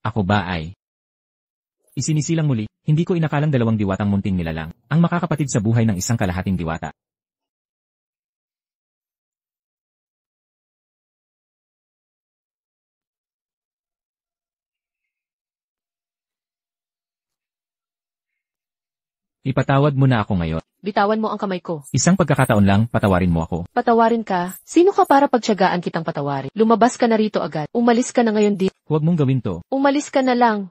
Ako ba ay? Isinisilang muli, hindi ko inakalang dalawang diwatang munting nilalang, ang makakapatid sa buhay ng isang kalahating diwata. Ipatawad mo na ako ngayon. Bitawan mo ang kamay ko. Isang pagkakataon lang, patawarin mo ako. Patawarin ka? Sino ka para pagtiyagaan kitang patawarin? Lumabas ka na rito agad. Umalis ka na ngayon din. Huwag mong gawin to. Umalis ka na lang.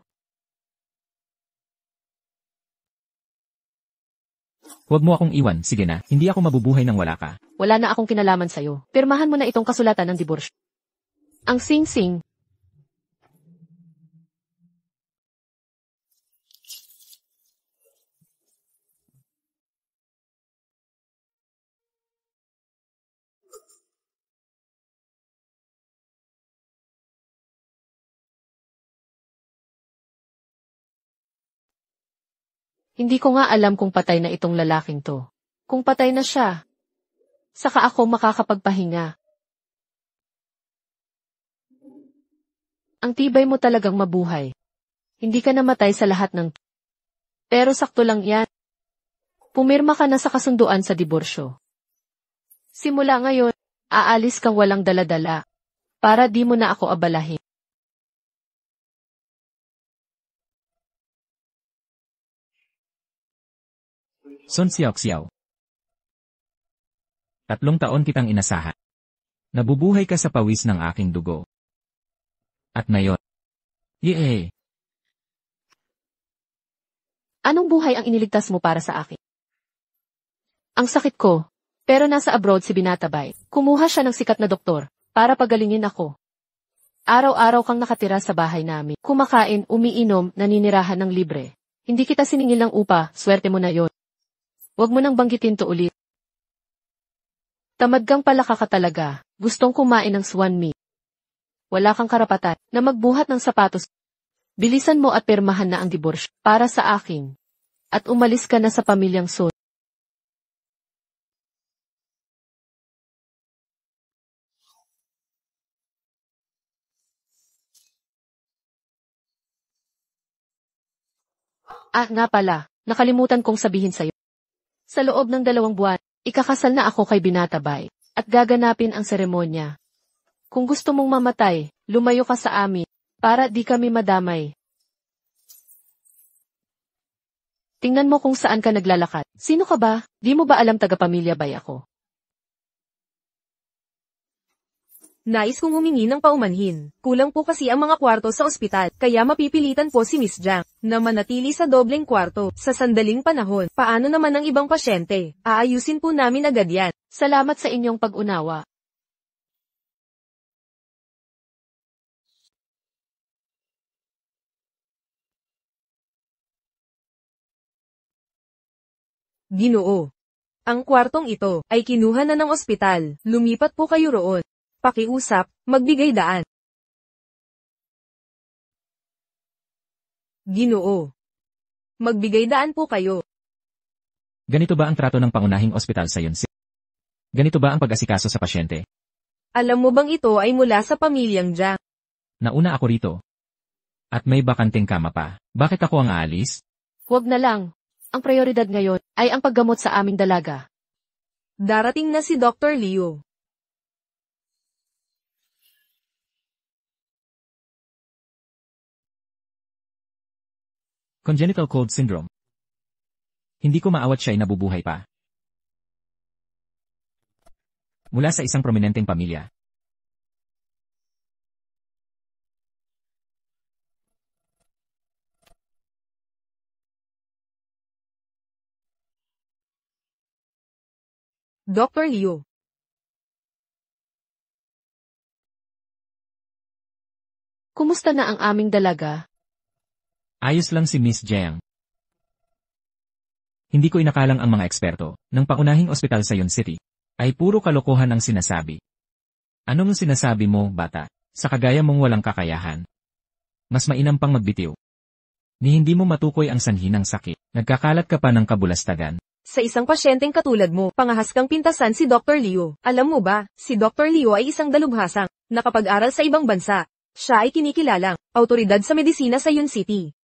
Huwag mo akong iwan, sige na. Hindi ako mabubuhay nang wala ka. Wala na akong kinalaman sa'yo. Pirmahan mo na itong kasulatan ng diborsyo. Ang sing-sing. Hindi ko nga alam kung patay na itong lalaking to. Kung patay na siya, saka ako makakapagpahinga. Ang tibay mo talagang mabuhay. Hindi ka namatay sa lahat ng... Pero sakto lang yan. Pumirma ka na sa kasunduan sa diborsyo. Simula ngayon, aalis kang walang dala-dala, para di mo na ako abalahin. Sun Xiaoxiao. 3 taon kitang inasahan. Nabubuhay ka sa pawis ng aking dugo. At ngayon. Yee! Anong buhay ang iniligtas mo para sa akin? Ang sakit ko, pero nasa abroad si Binatabay. Kumuha siya ng sikat na doktor, para pagalingin ako. Araw-araw kang nakatira sa bahay namin. Kumakain, umiinom, naninirahan ng libre. Hindi kita siningil ng upa, swerte mo na yon. Huwag mo nang banggitin to ulit. Tamad kang palaka ka talaga, gustong kumain ng swan meat. Wala kang karapatan na magbuhat ng sapatos. Bilisan mo at pirmahan na ang diborsyo para sa akin. At umalis ka na sa pamilyang Sun. Ah, nga pala, nakalimutan kong sabihin sa'yo. Sa loob ng 2 buwan, ikakasal na ako kay Binatabay, at gaganapin ang seremonya. Kung gusto mong mamatay, lumayo ka sa amin, para di kami madamay. Tingnan mo kung saan ka naglalakad. Sino ka ba? Di mo ba alam taga-pamilya bay ako? Nais kong humingi ng paumanhin. Kulang po kasi ang mga kwarto sa ospital, kaya mapipilitan po si Miss Jiang na manatili sa dobleng kwarto sa sandaling panahon. Paano naman ang ibang pasyente? Aayusin po namin agad yan. Salamat sa inyong pag-unawa. Ginoo. Ang kwartong ito ay kinuha na ng ospital. Lumipat po kayo roon. Pakiusap, magbigay daan. Ginoo. Magbigay daan po kayo. Ganito ba ang trato ng pangunahing ospital sa Yunsi? Ganito ba ang pag-asikaso sa pasyente? Alam mo bang ito ay mula sa pamilyang Jiang? Nauna ako rito. At may bakanting kama pa. Bakit ako ang aalis? Huwag na lang. Ang prioridad ngayon ay ang paggamot sa aming dalaga. Darating na si Dr. Liu. Congenital cold syndrome. Hindi ko maawat siya ay nabubuhay pa. Mula sa isang prominenteng pamilya. Dr. Liu. Kumusta na ang aming dalaga? Ayos lang si Miss Jiang. Hindi ko inakalang ang mga eksperto ng pangunahing ospital sa Yon City ay puro kalokohan ang sinasabi. Anong sinasabi mo, bata? Sa kagaya mong walang kakayahan. Mas mainam pang magbitiw. Ni hindi mo matukoy ang sanhi ng sakit. Nagkakalat ka pa ng kabulastagan. Sa isang pasyenteng katulad mo, pangahas kang pintasan si Dr. Liu. Alam mo ba, si Dr. Liu ay isang dalubhasang nakapag-aral sa ibang bansa. Siya ay kinikilalang awtoridad sa medisina sa Yun City.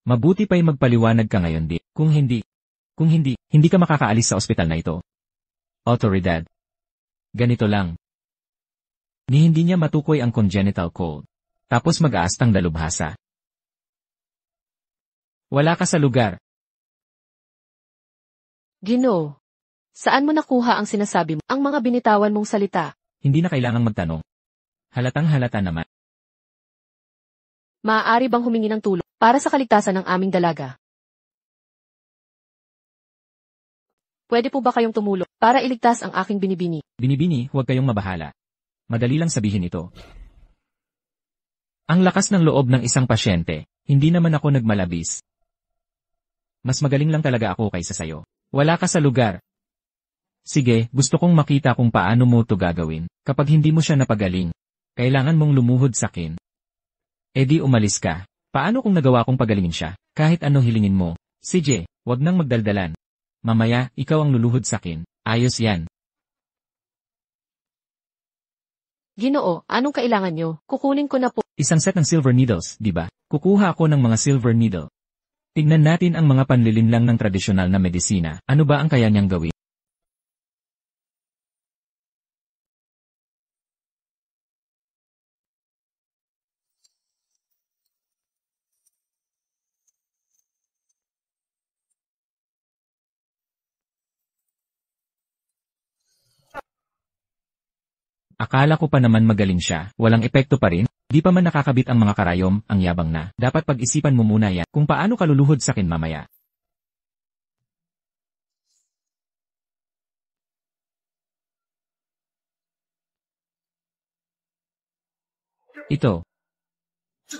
Mabuti pa'y magpaliwanag ka ngayon, di. Kung hindi ka makakaalis sa ospital na ito. Autoridad. Ganito lang. Ni hindi niya matukoy ang congenital cold. Tapos mag-aastang dalubhasa. Wala ka sa lugar. Ginoo. Saan mo nakuha ang sinasabi mo? Ang mga binitawan mong salita. Hindi na kailangang magtanong. Halatang halata naman. Maaari bang humingi ng tulong para sa kaligtasan ng aming dalaga? Pwede po ba kayong tumulong para iligtas ang aking binibini? Binibini, huwag kayong mabahala. Madali lang sabihin ito. Ang lakas ng loob ng isang pasyente, hindi naman ako nagmalabis. Mas magaling lang talaga ako kaysa sayo. Wala ka sa lugar. Sige, gusto kong makita kung paano mo to gagawin. Kapag hindi mo siya napagaling, kailangan mong lumuhod sa akin. E di umalis ka. Paano kung nagawa kong pagalingin siya? Kahit ano hilingin mo. CJ, wag nang magdaldalan. Mamaya, ikaw ang luluhod sa akin. Ayos yan. Ginoo, anong kailangan nyo? Kukunin ko na po. Isang set ng silver needles, di ba? Kukuha ako ng mga silver needle. Tignan natin ang mga panlilinlang ng tradisyonal na medisina. Ano ba ang kaya niyang gawin? Akala ko pa naman magaling siya, walang epekto pa rin, di pa man nakakabit ang mga karayom, ang yabang na. Dapat pag-isipan mo muna yan kung paano ka luluhod sa akin mamaya. Ito.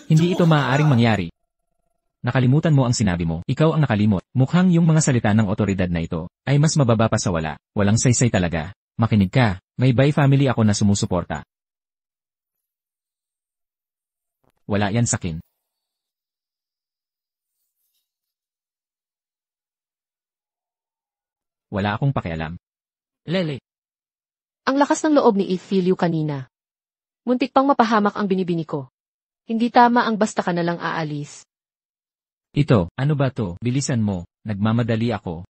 Hindi ito maaaring mangyari. Nakalimutan mo ang sinabi mo, ikaw ang nakalimot. Mukhang yung mga salita ng otoridad na ito ay mas mababa pa sa wala, walang saysay talaga. Makinig ka, may by family ako na sumusuporta. Wala yan sakin. Wala akong pakialam. Lele. Ang lakas ng loob ni Ethilio kanina. Muntik pang mapahamak ang binibini ko. Hindi tama ang basta ka na lang aalis. Ito, ano ba to? Bilisan mo, nagmamadali ako.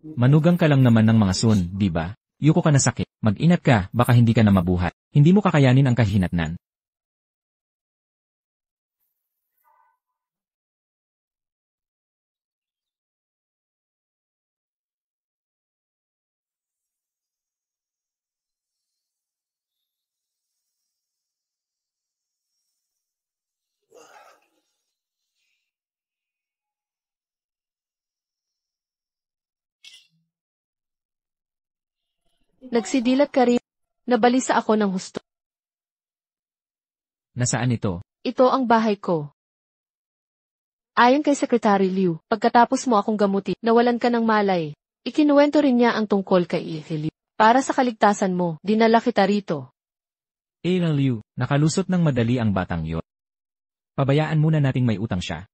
Manugang ka lang naman ng mga sun, di ba? Yuko ka na sakit. Mag-ingat ka, baka hindi ka na mabuhat. Hindi mo kakayanin ang kahinatnan. Nagsidilat ka rin. Nabalisa ako ng husto. Nasaan ito? Ito ang bahay ko. Ayon kay Secretary Liu, pagkatapos mo akong gamutin, nawalan ka ng malay. Ikinuwento rin niya ang tungkol kay Ethilio. Para sa kaligtasan mo, dinala kita rito. Liu, nakalusot ng madali ang batang yon. Pabayaan muna nating may utang siya.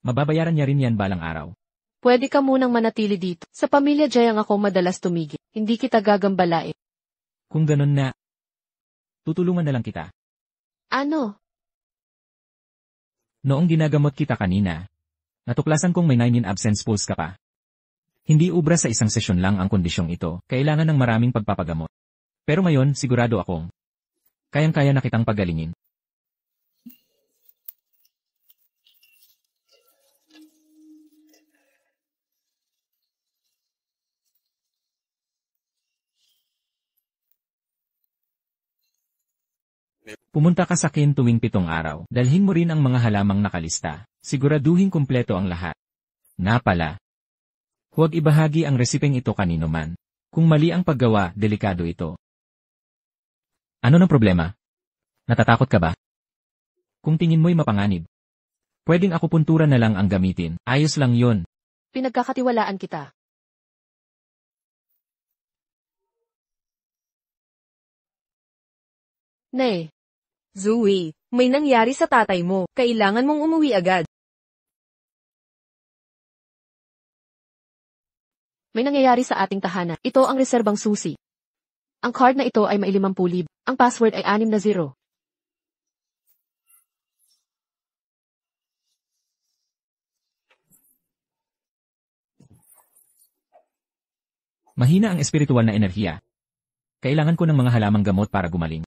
Mababayaran niya rin yan balang araw. Pwede ka munang manatili dito. Sa pamilya Jayang ako madalas tumigil. Hindi kita gagambalain. Kung ganun na, tutulungan na lang kita. Ano? Noong ginagamot kita kanina, natuklasan kong may 9 in absence pulse ka pa. Hindi ubra sa isang sesyon lang ang kondisyong ito, kailangan ng maraming pagpapagamot. Pero ngayon, sigurado akong kayang-kaya na kitang pagalingin. Pumunta ka sa akin tuwing 7 araw. Dalhin mo rin ang mga halamang nakalista. Siguraduhin kumpleto ang lahat. Na pala. Huwag ibahagi ang resipeng ito kanino man. Kung mali ang paggawa, delikado ito. Ano ng problema? Natatakot ka ba? Kung tingin mo'y mapanganib, pwedeng akupuntura na lang ang gamitin. Ayos lang yon. Pinagkakatiwalaan kita. Nay. Zoe, may nangyari sa tatay mo. Kailangan mong umuwi agad. May nangyayari sa ating tahanan. Ito ang reserbang susi. Ang card na ito ay may 50,000. Ang password ay 6 na 0. Mahina ang espiritual na enerhiya. Kailangan ko ng mga halamang gamot para gumaling.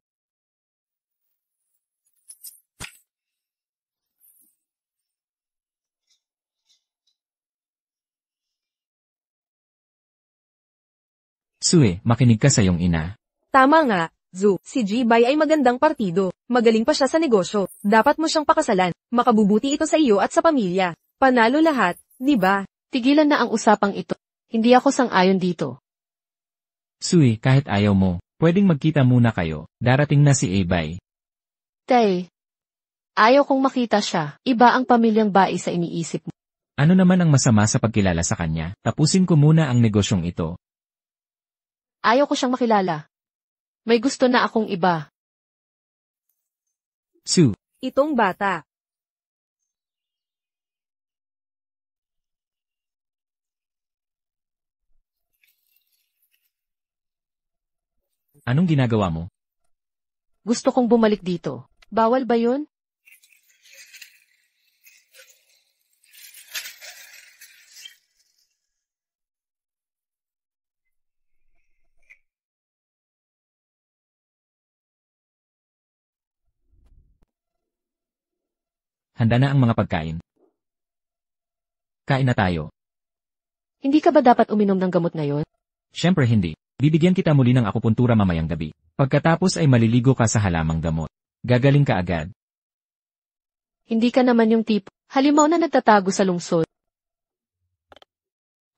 Sue, makinig ka sa iyong ina. Tama nga, Zu. Si Jibay ay magandang partido. Magaling pa siya sa negosyo. Dapat mo siyang pakasalan. Makabubuti ito sa iyo at sa pamilya. Panalo lahat, di ba? Tigilan na ang usapang ito. Hindi ako sang-ayon dito. Sue, kahit ayaw mo, pwedeng magkita muna kayo. Darating na si Abay. Tay, ayaw kong makita siya. Iba ang pamilyang bai sa iniisip mo. Ano naman ang masama sa pagkilala sa kanya? Tapusin ko muna ang negosyong ito. Ayaw ko siyang makilala. May gusto na akong iba. Sue, Itong bata. anong ginagawa mo? Gusto kong bumalik dito. Bawal ba yun? Handa na ang mga pagkain. Kain na tayo. Hindi ka ba dapat uminom ng gamot ngayon? Siyempre hindi. Bibigyan kita muli ng akupuntura mamayang gabi. Pagkatapos ay maliligo ka sa halamang gamot. Gagaling ka agad. Hindi ka naman yung tipo. Halimaw na nagtatago sa lungsod.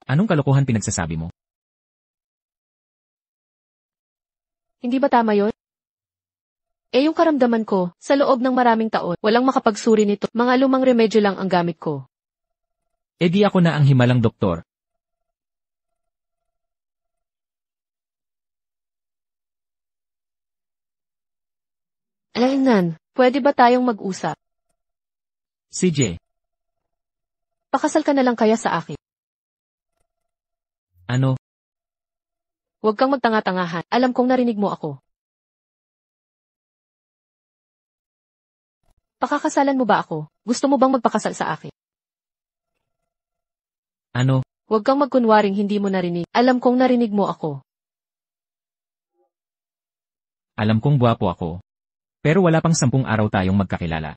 Anong kalokohan pinagsasabi mo? Hindi ba tama yon? Yung karamdaman ko, sa loob ng maraming taon, walang makapagsuri nito. Mga lumang remedyo lang ang gamit ko. Di ako na ang himalang doktor. Alaynan, pwede ba tayong mag-usap? CJ, Pakasal ka na lang kaya sa akin. ano? Huwag kang magtanga-tangahan. Alam kong narinig mo ako. Pakakasalan mo ba ako? Gusto mo bang magpakasal sa akin? Ano? Huwag kang magkunwaring hindi mo narinig. Alam kong narinig mo ako. Alam kong buwapo ako. Pero wala pang 10 araw tayong magkakilala.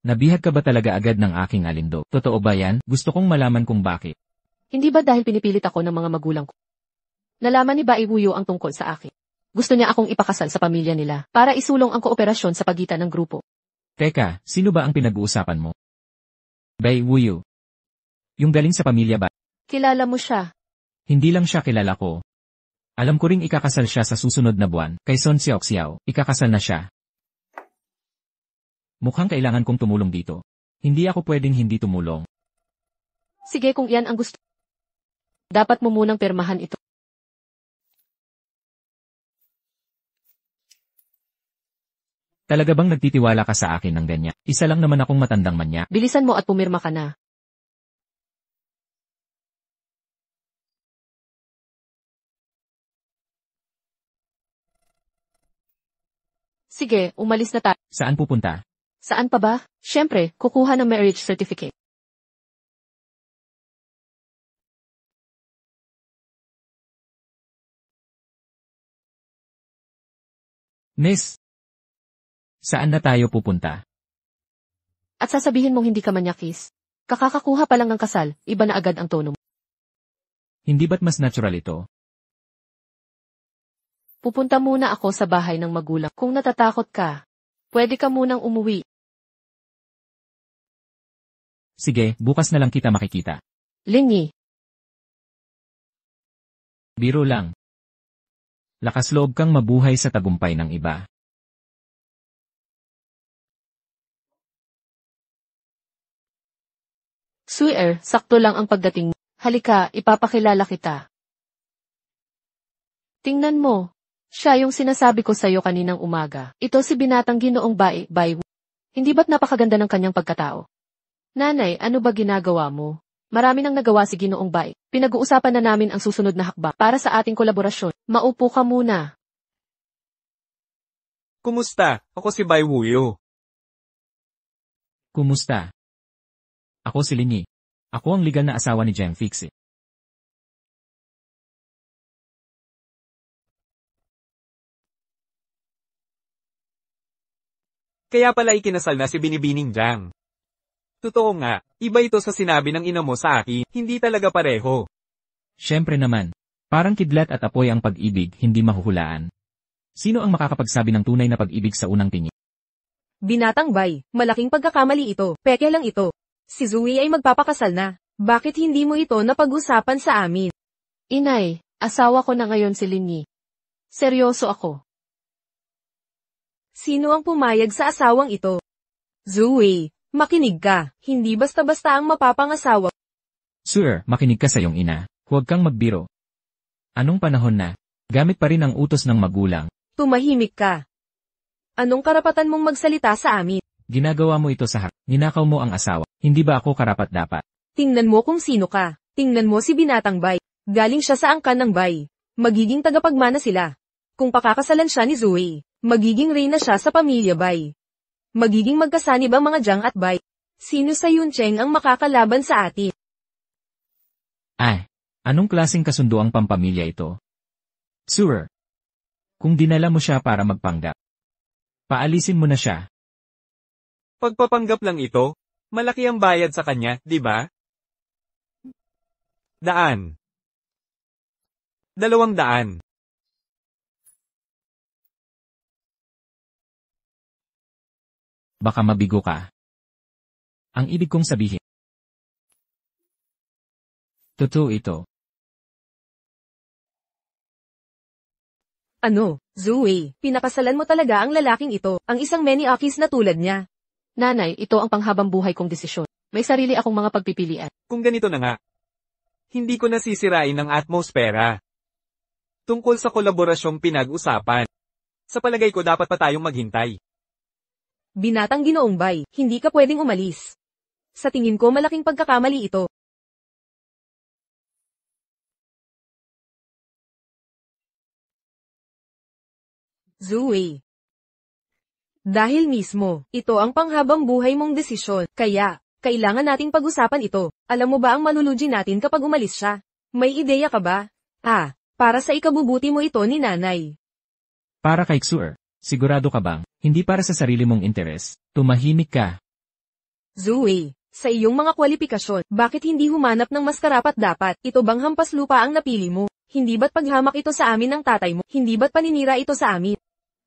Nabihag ka ba talaga agad ng aking alindo? Totoo ba yan? Gusto kong malaman kung bakit. Hindi ba dahil pinipilit ako ng mga magulang ko? Nalaman ni Bai Wuyo ang tungkol sa akin. Gusto niya akong ipakasal sa pamilya nila para isulong ang kooperasyon sa pagitan ng grupo. Teka, sino ba ang pinag-uusapan mo? Bai Wuyo. Yung galing sa pamilya ba? Kilala mo siya. Hindi lang siya kilala ko. Alam ko ring ikakasal siya sa susunod na buwan. Kay Son Xiaoxiao, ikakasal na siya. Mukhang kailangan kong tumulong dito. Hindi ako pwedeng hindi tumulong. Sige kung iyan ang gusto. Dapat mo munang pirmahan ito. Talaga bang nagtitiwala ka sa akin ng ganyan? Isa lang naman akong matandang manya. Bilisan mo at pumirma ka na. Sige, umalis na tayo. Saan pupunta? Saan pa ba? Siyempre, kukuha ng marriage certificate. Miss, saan na tayo pupunta? At sasabihin mong hindi ka manyakis. Kakakakuha pa lang ng kasal, iba na agad ang tono mo. Hindi ba't mas natural ito? Pupunta muna ako sa bahay ng magulang. Kung natatakot ka, pwede ka munang umuwi. Sige, bukas na lang kita makikita. Lingi, Biro lang. Lakas loob kang mabuhay sa tagumpay ng iba. Suer, sakto lang ang pagdating mo. Halika, ipapakilala kita. Tingnan mo. Siya yung sinasabi ko sa'yo kaninang umaga. Ito si binatang Ginoong Bai Wu. Hindi ba't napakaganda ng kanyang pagkatao? Nanay, ano ba ginagawa mo? Marami nang nagawa si Ginoong Bai. Pinag-uusapan na namin ang susunod na hakbang para sa ating kolaborasyon. Maupo ka muna. Kumusta? Ako si Bai Wuyo. Kumusta? Ako si Linyi. Ako ang legal na asawa ni Jiang Fixie. Kaya pala ikinasal na si Binibining Jiang. Totoo nga, iba ito sa sinabi ng ina mo sa akin, hindi talaga pareho. Siyempre naman. Parang kidlat at apoy ang pag-ibig, hindi mahuhulaan. Sino ang makakapagsabi ng tunay na pag-ibig sa unang tingin? Binatang Bai, malaking pagkakamali ito, peke lang ito. Si Zoe ay magpapakasal na. Bakit hindi mo ito napag-usapan sa amin? Inay, asawa ko na ngayon si Linyi. Seryoso ako. Sino ang pumayag sa asawang ito? Zoe, makinig ka, hindi basta-basta ang mapapangasawa. Sir, makinig ka sa iyong ina. Huwag kang magbiro. Anong panahon na? Gamit pa rin ang utos ng magulang. Tumahimik ka. Anong karapatan mong magsalita sa amin? Ginagawa mo ito sa hak. Ninakaw mo ang asawa. Hindi ba ako karapat-dapat? Tingnan mo kung sino ka. Tingnan mo si Binatang Bai. Galing siya sa angkan ng Bai. Magiging tagapagmana sila. Kung pakakasalan siya ni Zoe, magiging reyna siya sa pamilya Bai. Magiging magkasanib ang mga Jiang at Bai. Sino sa Yuncheng ang makakalaban sa atin? Anong klaseng kasundo ang pampamilya ito? Sir, kung dinala mo siya para magpanggap, paalisin mo na siya. Pagpapanggap lang ito, malaki ang bayad sa kanya, di ba? 100. 200. Baka mabigo ka. Ang ibig kong sabihin. Totoo ito. Ano, Zoe, pinakasalan mo talaga ang lalaking ito, ang isang Meniakis na tulad niya. Nanay, ito ang panghabang buhay kong desisyon. May sarili akong mga pagpipilian. Kung ganito na nga, hindi ko nasisirain ang atmosfera. Tungkol sa kolaborasyong pinag-usapan. Sa palagay ko dapat pa tayong maghintay. Binatang Ginoong Bai, hindi ka pwedeng umalis. Sa tingin ko malaking pagkakamali ito. Zoe. Dahil mismo, ito ang panghabang buhay mong desisyon, kaya, kailangan nating pag-usapan ito. Alam mo ba ang malulugi natin kapag umalis siya? May ideya ka ba? Para sa ikabubuti mo ito ni nanay. Para kay Xur, sigurado ka bang, hindi para sa sarili mong interes, tumahimik ka. Zoe, sa iyong mga kwalifikasyon, bakit hindi humanap ng mas karapat-dapat? Ito bang hampas lupa ang napili mo? Hindi ba't paghamak ito sa amin ng tatay mo? Hindi ba't paninira ito sa amin?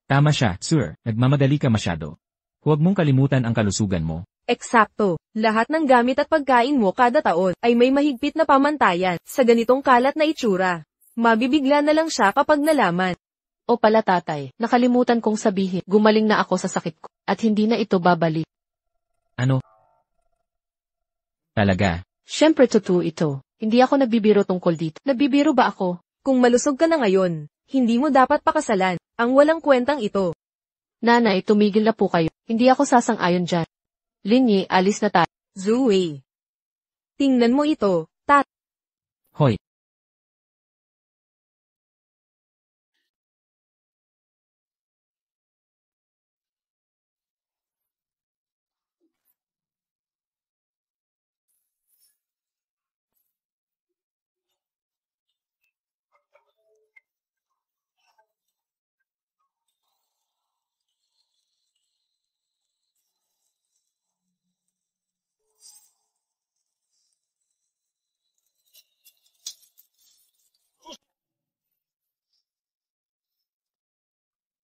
Tama siya, Sir, nagmamadali ka masyado. Huwag mong kalimutan ang kalusugan mo. Eksakto, lahat ng gamit at pagkain mo kada taon ay may mahigpit na pamantayan sa ganitong kalat na itsura. Mabibigla na lang siya kapag nalaman. O pala tatay, nakalimutan kong sabihin, gumaling na ako sa sakit ko, at hindi na ito babalik. Ano? Talaga? Siyempre totoo ito. Hindi ako nagbibiro tungkol dito. Nagbibiro ba ako? Kung malusog ka na ngayon, hindi mo dapat pakasalan, ang walang kwentang ito. Nanay, tumigil na po kayo. Hindi ako sasang-ayon dyan. Linyi, alis na tayo. Zoe. Tingnan mo ito, tat. Hoy.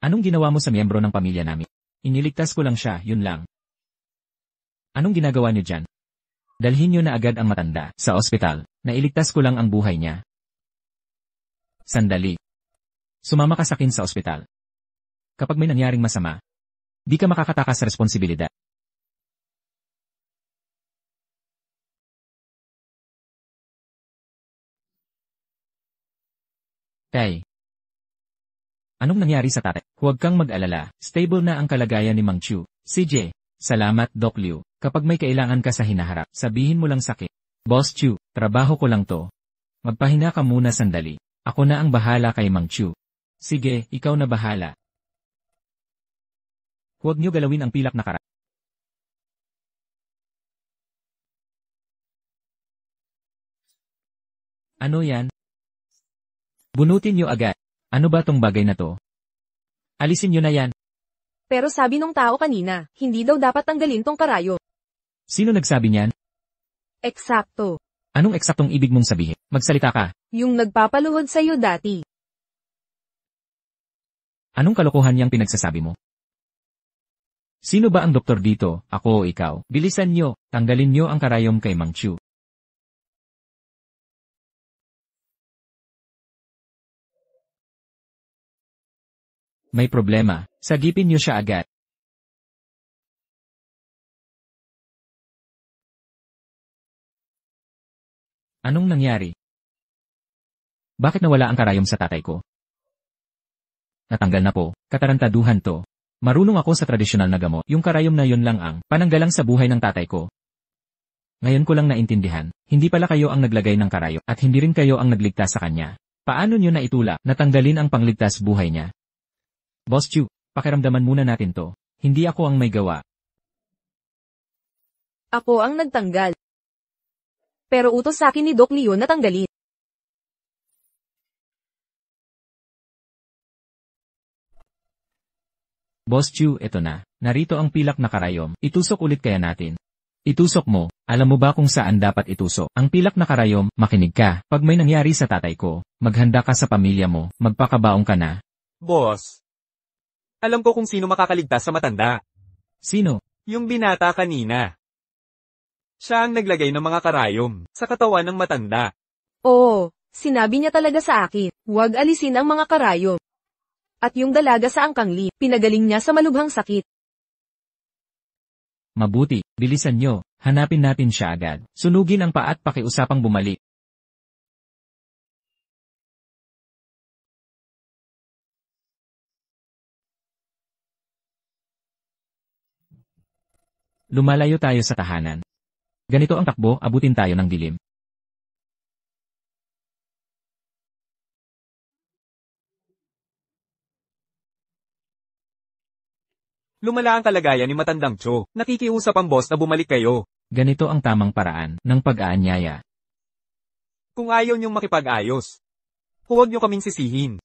Anong ginawa mo sa miyembro ng pamilya namin? Iniligtas ko lang siya, yun lang. Anong ginagawa niyo dyan? Dalhin niyo na agad ang matanda sa ospital. Nailigtas ko lang ang buhay niya. Sandali. Sumama ka sa akin sa ospital. Kapag may nangyaring masama, di ka makakatakas sa responsibilidad. Tay. Anong nangyari sa tatay? Huwag kang mag-alala, stable na ang kalagayan ni Mang Chu. CJ, salamat Doc Liu. Kapag may kailangan ka sa hinaharap, sabihin mo lang sakit. Boss Chu, trabaho ko lang to. Magpahinga ka muna sandali. Ako na ang bahala kay Mang Chu. Sige, ikaw na bahala. Huwag niyo galawin ang pilak na kara. Ano yan? Bunutin niyo agad. Ano ba tong bagay na to? Alisin niyo na yan. Pero sabi nung tao kanina, hindi daw dapat tanggalin tong karayom. Sino nagsabi niyan? Eksakto. Anong eksaktong ibig mong sabihin? Magsalita ka. Yung nagpapaluhod sa'yo dati. Anong kalokohan yang pinagsasabi mo? Sino ba ang doktor dito? Ako o ikaw? Bilisan niyo, tanggalin niyo ang karayom kay Mang Chu. May problema, sagipin niyo siya agad. Anong nangyari? Bakit nawala ang karayom sa tatay ko? Natanggal na po, katarantaduhan to. Marunong ako sa tradisyonal na gamot, yung karayom na yun lang ang pananggalang sa buhay ng tatay ko. Ngayon ko lang naintindihan, hindi pala kayo ang naglagay ng karayom at hindi rin kayo ang nagligtas sa kanya. Paano niyo naitulak na tanggalin ang pangligtas buhay niya? Boss Chu, pakiramdaman muna natin to. Hindi ako ang may gawa. Ako ang nagtanggal. Pero utos sa akin ni Doc Leon na tanggalin. Boss Chu, eto na. Narito ang pilak na karayom. Itusok ulit kaya natin. Itusok mo. Alam mo ba kung saan dapat itusok? Ang pilak na karayom, makinig ka. Pag may nangyari sa tatay ko, maghanda ka sa pamilya mo, magpakabaong ka na. Boss. Alam ko kung sino makakaligtas sa matanda. Sino? Yung binata kanina. Siya ang naglagay ng mga karayom sa katawan ng matanda. Oo, sinabi niya talaga sa akin, huwag alisin ang mga karayom. At yung dalaga sa angkangli, pinagaling niya sa malubhang sakit. Mabuti, bilisan nyo, hanapin natin siya agad. Sunugin ang paa at pakiusapang bumalik. Lumalayo tayo sa tahanan. Ganito ang takbo, abutin tayo ng dilim. Lumala ang kalagayan ni Matandang Cho. Nakikiusap ang boss na bumalik kayo. Ganito ang tamang paraan ng pag-aanyaya. Kung ayaw niyong makipag-ayos, huwag niyo kaming sisihin.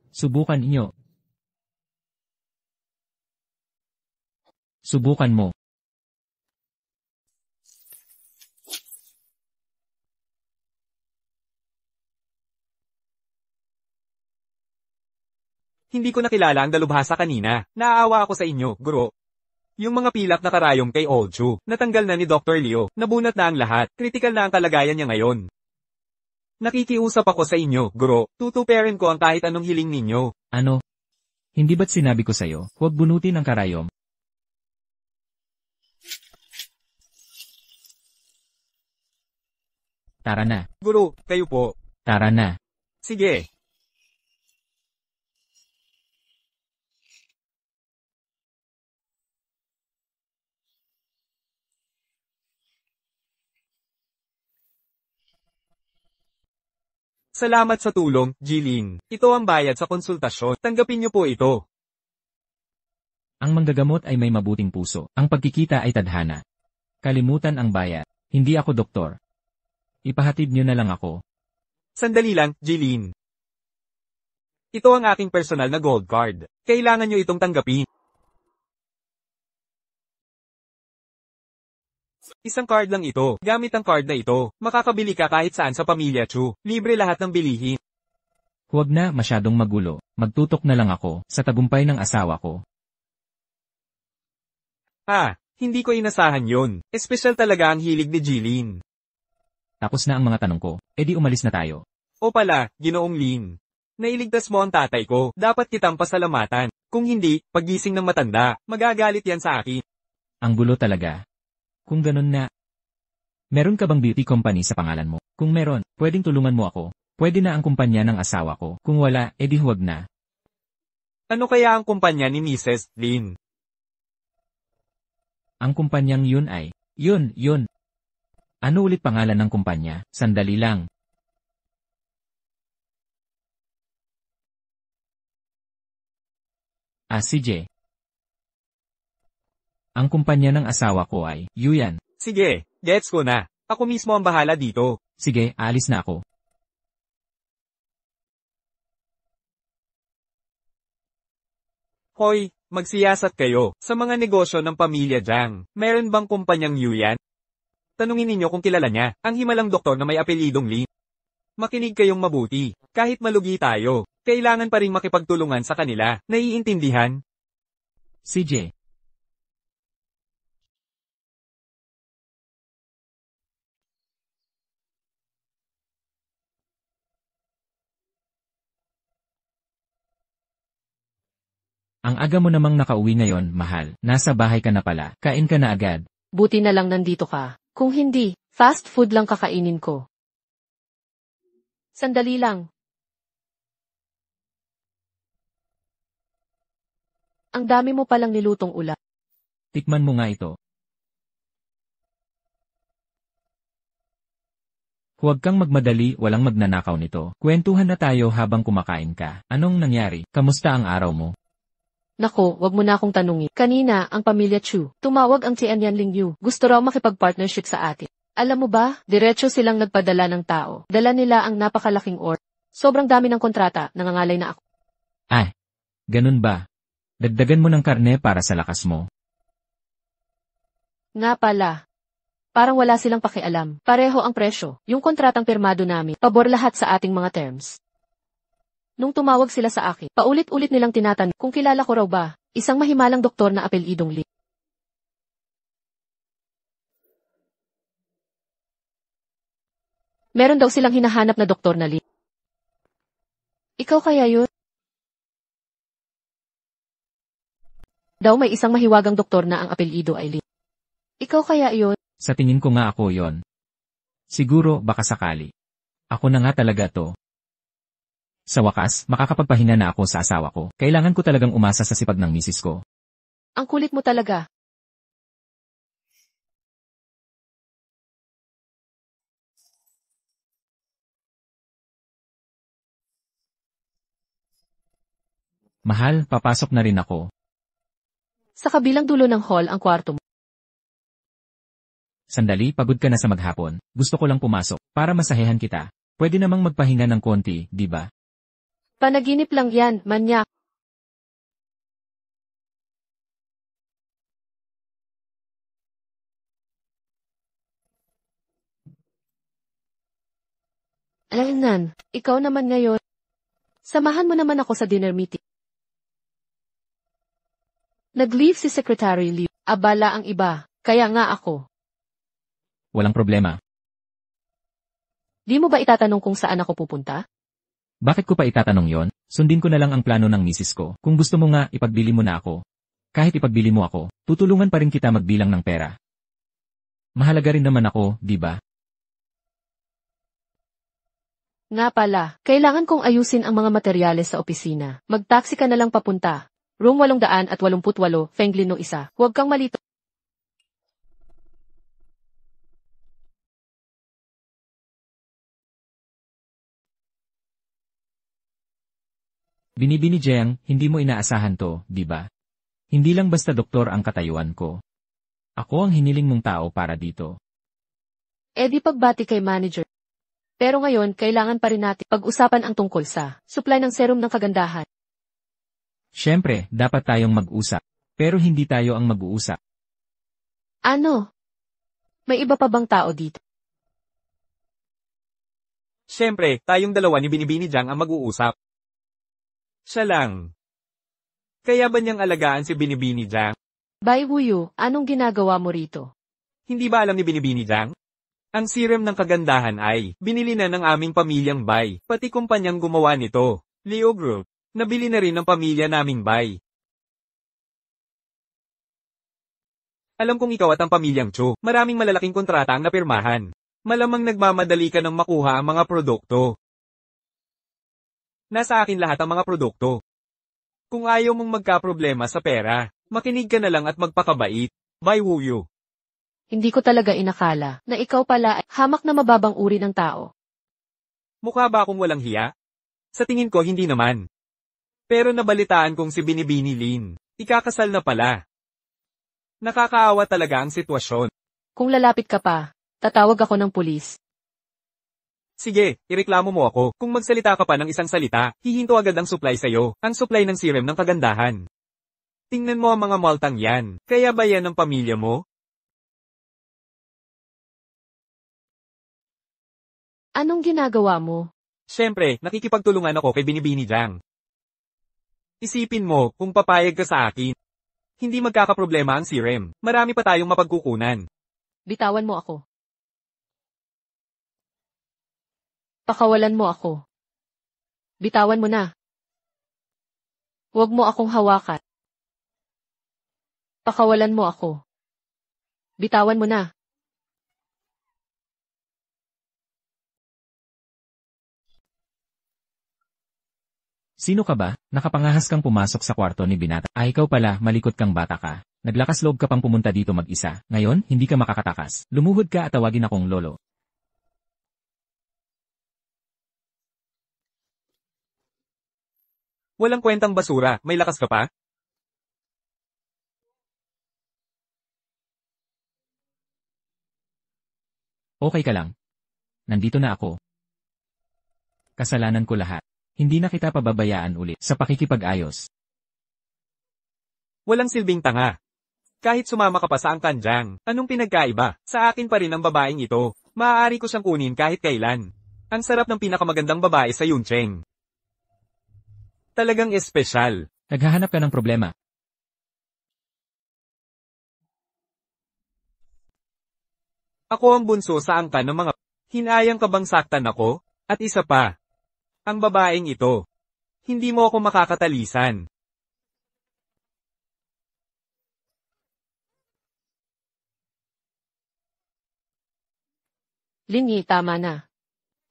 Subukan niyo. Subukan mo. Hindi ko nakilala ang dalubhasa kanina. Naaawa ako sa inyo, guro. Yung mga pilak na karayom kay Olchu, natanggal na ni Dr. Leo, nabunat na ang lahat, kritikal na ang kalagayan niya ngayon. Nakikiusap ako sa inyo, guro, tutuperin ko ang kahit anong hiling ninyo. Ano? Hindi ba't sinabi ko sa'yo, huwag bunutin ang karayom? Tara na. Guro, kayo po. Tara na. Sige. Salamat sa tulong, Jilin. Ito ang bayad sa konsultasyon. Tanggapin niyo po ito. Ang manggagamot ay may mabuting puso. Ang pagkikita ay tadhana. Kalimutan ang bayad. Hindi ako doktor. Ipahatid niyo na lang ako. Sandali lang, Jilin. Ito ang aking personal na gold card. Kailangan niyo itong tanggapin. Isang card lang ito. Gamit ang card na ito, makakabili ka kahit saan sa Pamilya Chu. Libre lahat ng bilihin. Huwag na masyadong magulo. Magtutok na lang ako sa tagumpay ng asawa ko. Hindi ko inasahan yon. Espesyal talaga ang hilig ni Jilin. Tapos na ang mga tanong ko. Edi umalis na tayo. O pala, Ginoong Lin. Nailigtas mo ang tatay ko. Dapat kitang pasalamatan. Kung hindi, paggising ng matanda, magagalit yan sa akin. Ang gulo talaga. Kung ganun na, meron ka bang beauty company sa pangalan mo? Kung meron, pwedeng tulungan mo ako. Pwede na ang kumpanya ng asawa ko. Kung wala, edi huwag na. Ano kaya ang kumpanya ni Mrs. Lin? Ang kumpanyang yun ay Yun. Ano ulit pangalan ng kumpanya? Sandali lang. CJ. Ang kumpanya ng asawa ko ay, Yuyan. Sige, gets ko na. Ako mismo ang bahala dito. Sige, aalis na ako. Hoy, magsiyasat kayo. Sa mga negosyo ng pamilya Jiang, meron bang kumpanyang Yuyan? Tanungin ninyo kung kilala niya, ang himalang doktor na may apelyidong Lin. Makinig kayong mabuti. Kahit malugi tayo, kailangan pa rin makipagtulungan sa kanila. Naiintindihan? CJ. Ang aga mo namang nakauwi ngayon, mahal. Nasa bahay ka na pala. Kain ka na agad. Buti na lang nandito ka. Kung hindi, fast food lang kakainin ko. Sandali lang. Ang dami mo palang nilutong ulam. Tikman mo nga ito. Huwag kang magmadali, walang magnanakaw nito. Kwentuhan na tayo habang kumakain ka. Anong nangyari? Kamusta ang araw mo? Nako, wag mo na akong tanungin. Kanina, ang pamilya Chu, tumawag ang Tianyan Lingyu. Gusto raw makipag-partnership sa atin. Alam mo ba, diretso silang nagpadala ng tao. Dala nila ang napakalaking order. Sobrang dami ng kontrata, nangangalay na ako. Ganun ba? Dagdagan mo ng karne para sa lakas mo. Nga pala. Parang wala silang pakialam. Pareho ang presyo. Yung kontratang pirmado namin, pabor lahat sa ating mga terms. Nung tumawag sila sa akin, paulit-ulit nilang tinatanong kung kilala ko raw ba, isang mahimalang doktor na apelyidong Li. Meron daw silang hinahanap na doktor na Li. Ikaw kaya yun? Daw may isang mahiwagang doktor na ang apelyido ay Li. Ikaw kaya yun? Sa tingin ko nga ako yon. Siguro, baka sakali. Ako na nga talaga to. Sa wakas, makakapagpahinga na ako sa asawa ko. Kailangan ko talagang umasa sa sipag ng misis ko. Ang kulit mo talaga. Mahal, papasok na rin ako. Sa kabilang dulo ng hall ang kwarto mo. Sandali, pagod ka na sa maghapon. Gusto ko lang pumasok, para masahehan kita. Pwede namang magpahinga ng konti, di ba? Panaginip lang yan, manyak. Alangan, ikaw naman ngayon. Samahan mo naman ako sa dinner meeting. Nag-leave si Secretary Liu. Abala ang iba, kaya nga ako. Walang problema. Di mo ba itatanong kung saan ako pupunta? Bakit ko pa itatanong yon? Sundin ko na lang ang plano ng misis ko. Kung gusto mo nga, ipagbili mo na ako. Kahit ipagbili mo ako, tutulungan pa rin kita magbilang ng pera. Mahalaga rin naman ako, di ba? Nga pala, kailangan kong ayusin ang mga materyales sa opisina. Mag-taxi ka na lang papunta. Room 888, Fenglin no 1. Huwag kang malito. Binibini Jiang, hindi mo inaasahan to, di ba? Hindi lang basta doktor ang katayuan ko. Ako ang hiniling mong tao para dito. Di pagbati kay manager. Pero ngayon, kailangan pa rin natin pag-usapan ang tungkol sa supply ng serum ng kagandahan. Siyempre, dapat tayong mag-usap. Pero hindi tayo ang mag-uusap. Ano? May iba pa bang tao dito? Siyempre, tayong dalawa ni Binibini Jiang ang mag-uusap. Siya lang. Kaya ba niyang alagaan si Binibini Jiang? Bai Wuyu, anong ginagawa mo rito? Hindi ba alam ni Binibini Jiang? Ang serum ng kagandahan ay binili na ng aming pamilyang Bai, pati kumpanyang gumawa nito, Leo Group. Nabili na rin ng pamilya naming Bai. Alam kong ikaw at ang pamilyang Chu, maraming malalaking kontrata ang napirmahan. Malamang nagmamadali ka ng makuha ang mga produkto. Nasa akin lahat ang mga produkto. Kung ayaw mong magkaproblema sa pera, makinig ka na lang at magpakabait. Bai Wuyu. Hindi ko talaga inakala na ikaw pala ay hamak na mababang uri ng tao. Mukha ba akong walang hiya? Sa tingin ko hindi naman. Pero nabalitaan kong si Binibini Lin, ikakasal na pala. Nakakaawa talaga ang sitwasyon. Kung lalapit ka pa, tatawag ako ng pulis. Sige, ireklamo mo ako. Kung magsalita ka pa ng isang salita, hihinto agad ang supply sa'yo, ang supply ng serum ng kagandahan. Tingnan mo ang mga maltang yan. Kaya ba yan ang pamilya mo? Anong ginagawa mo? Siyempre, nakikipagtulungan ako kay Binibini Jiang. Isipin mo, kung papayag ka sa akin. Hindi magkakaproblema ang serum. Marami pa tayong mapagkukunan. Bitawan mo ako. Pakawalan mo ako. Bitawan mo na. Huwag mo akong hawakan. Pakawalan mo ako. Bitawan mo na. Sino ka ba? Nakapangahas kang pumasok sa kwarto ni Binata. Ikaw pala, malikot kang bata ka. Naglakas loob ka pang pumunta dito mag-isa. Ngayon, hindi ka makakatakas. Lumuhod ka at tawagin akong lolo. Walang kwentang basura, may lakas ka pa? Okay ka lang. Nandito na ako. Kasalanan ko lahat. Hindi na kita pababayaan ulit sa pakikipag-ayos. Walang silbing tanga. Kahit sumama ka pa sa Angkanjang, anong pinagkaiba? Sa akin pa rin ang babaeng ito. Maaari ko siyang kunin kahit kailan. Ang sarap ng pinakamagandang babae sa Yuncheng. Talagang espesyal. Naghahanap ka ng problema. Ako ang bunso sa angkan ng mga... Hinayang ka bang saktan ako? At isa pa. Ang babaeng ito. Hindi mo ako makakatalisan. Linyi, tama na.